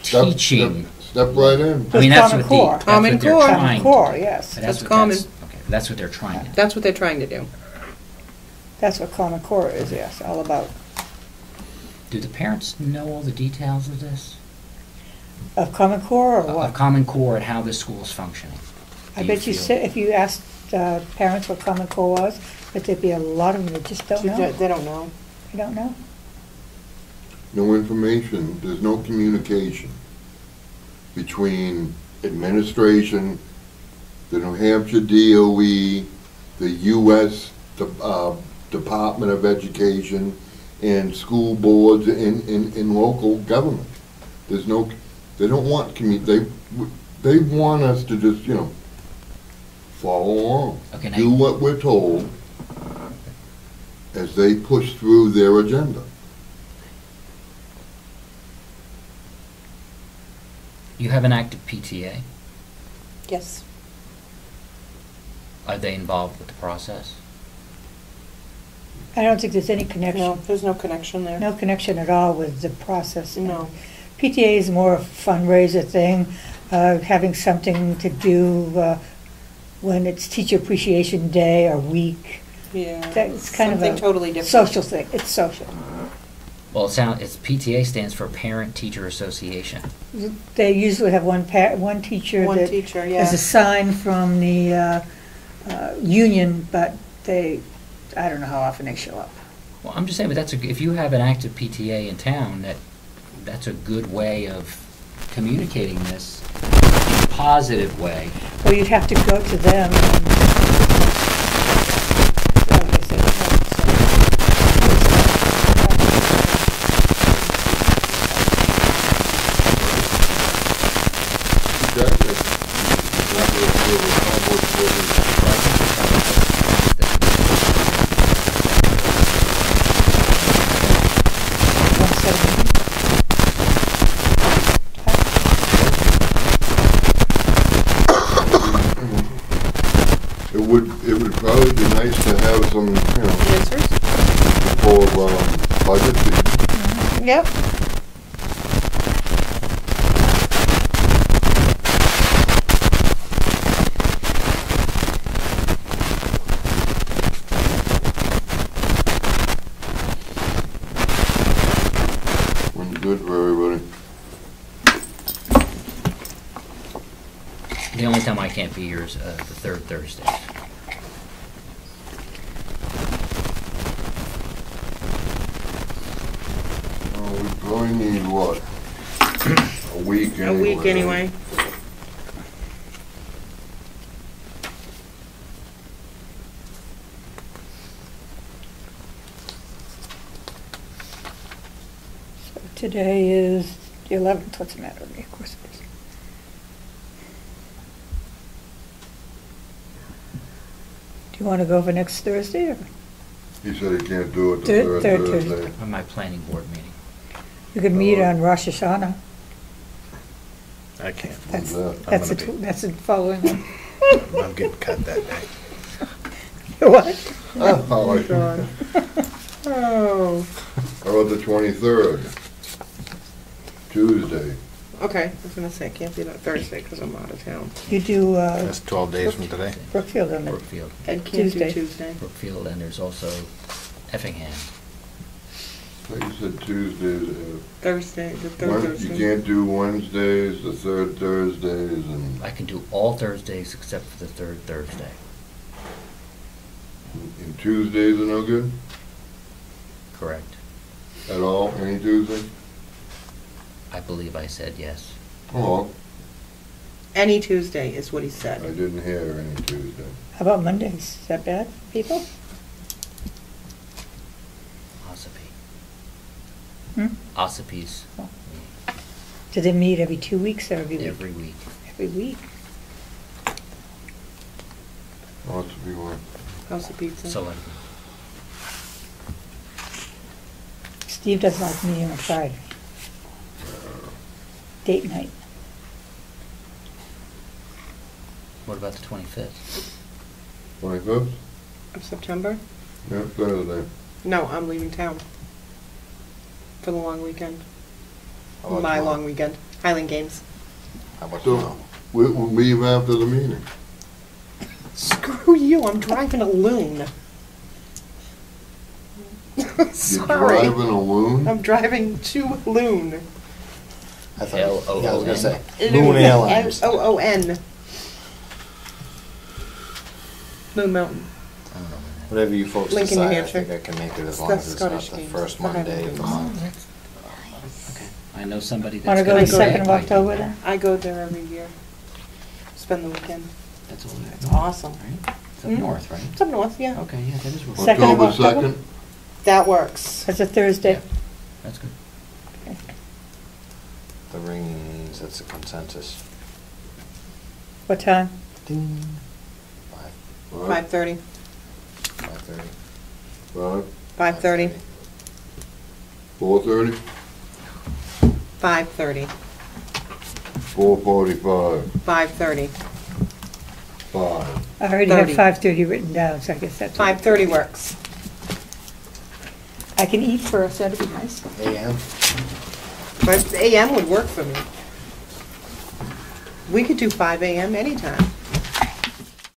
Step- teaching. Step right in. I mean, With that's Common what Core. that's Common what they're Core. trying Common to Core, do. yes. But That's what common. Okay, that's what they're trying to do. that's what they're trying to do. That's what Common Core is, yes, all about. Do the parents know all the details of this? Of Common Core or Of what? Common Core and how the school's functioning? I Do bet you, feel- if you asked parents what Common Core was, but there'd be a lot of them that just don't know. They don't know. They don't know. No information, there's no communication between administration, the New Hampshire DOE, the U.S. Department of Education, and school boards in local government. There's no, they don't want they want us to just, follow along. Okay, now Do what we're told as they push through their agenda. You have an active PTA. Yes. Are they involved with the process? I don't think there's any connection. No, there's no connection there. No connection at all with the process. No. PTA is more a fundraiser thing, having something to do when it's Teacher Appreciation Day or week, Yeah. It's kind of Something a totally different. social thing, it's social. Well, it's PTA stands for Parent Teacher Association. They usually have one teacher One that teacher, yeah. is assigned from the union, but I don't know how often they show up. Well, I'm just saying, but if you have an active PTA in town, that's a good way of communicating this in a positive way. Well, you'd have to go to them. It would probably be nice to have some, Answers? before budget season. Yep. When's good for everybody. The only time I can't be here is the third Thursday. We probably need what? A week anyway. A week anyway. So today is the 11th, what's the matter with me, of course it is. Do you want to go for next Thursday, or He said he can't do it the Third third Thursday. Thursday. On my planning board meeting. you could meet on Rosh Hashanah? I can't. That's, that? that's I'm the, gonna that's the following one. I'm getting cut that day. What? Oh, my God. Oh. How about the 23rd? Tuesday. Okay, I was gonna say, it can't be that Thursday because I'm out of town. You do That's 12 days from today. Brookfield on the, Brookfield. Ed can't Tuesday. do Tuesday. Brookfield, and there's also Effingham. I thought you said Tuesdays. Thursday, the third You Thursday. can't do Wednesdays, the third Thursdays, and I can do all Thursdays except for the third Thursday. Tuesdays are no good Correct. at all, any Tuesday? I believe I said yes. Oh, Any Tuesday is what he I said. didn't hear any Tuesday. how about Mondays? Is that bad for people? Ossipee. Hmm? Ossipee's Oh. Do they meet every 2 weeks or every week? every week. Every week. Lots of people. How's the pizza? So Steve doesn't like meeting on Friday. Date night. what about the 25th? 25th? Of September? Yeah, Thursday. No, I'm leaving town. For the long weekend. How about My tomorrow? long weekend. Highland Games. How about So, tomorrow? we'll leave after the meeting. Screw you, I'm driving a loon. You're Sorry. driving a loon? I'm driving to Loon. I thought, L-O-O-N. yeah, I was gonna say, Loon Airlines. Loon. Loon Mountain. I don't know. Whatever you folks Lincoln, New decide, I Hampshire. think I can make it as It's long the as it's not Scottish the Games. first The Highland Monday of the Games. month. Okay. I know somebody that's Want to go gonna the be 2nd of invited to October that. then? I go there every year. Spend the weekend. That's all It's awesome. right? It's up Mhm. north, right? It's up north, yeah. Okay, yeah, that is where. Second of October October? 2nd? That works. That's a Thursday. Yeah, that's good. The ringing means it's a consensus. What time? Ding. 5:30. 5:30. 5:30. 4:30? 5:30. 4:45. 5:30. 5. I already have 30. 5:30 written down, so I guess that's. 5:30 works. I can eat first, that'd be nice. AM. 5 a.m. would work for me. We could do 5 a.m. anytime.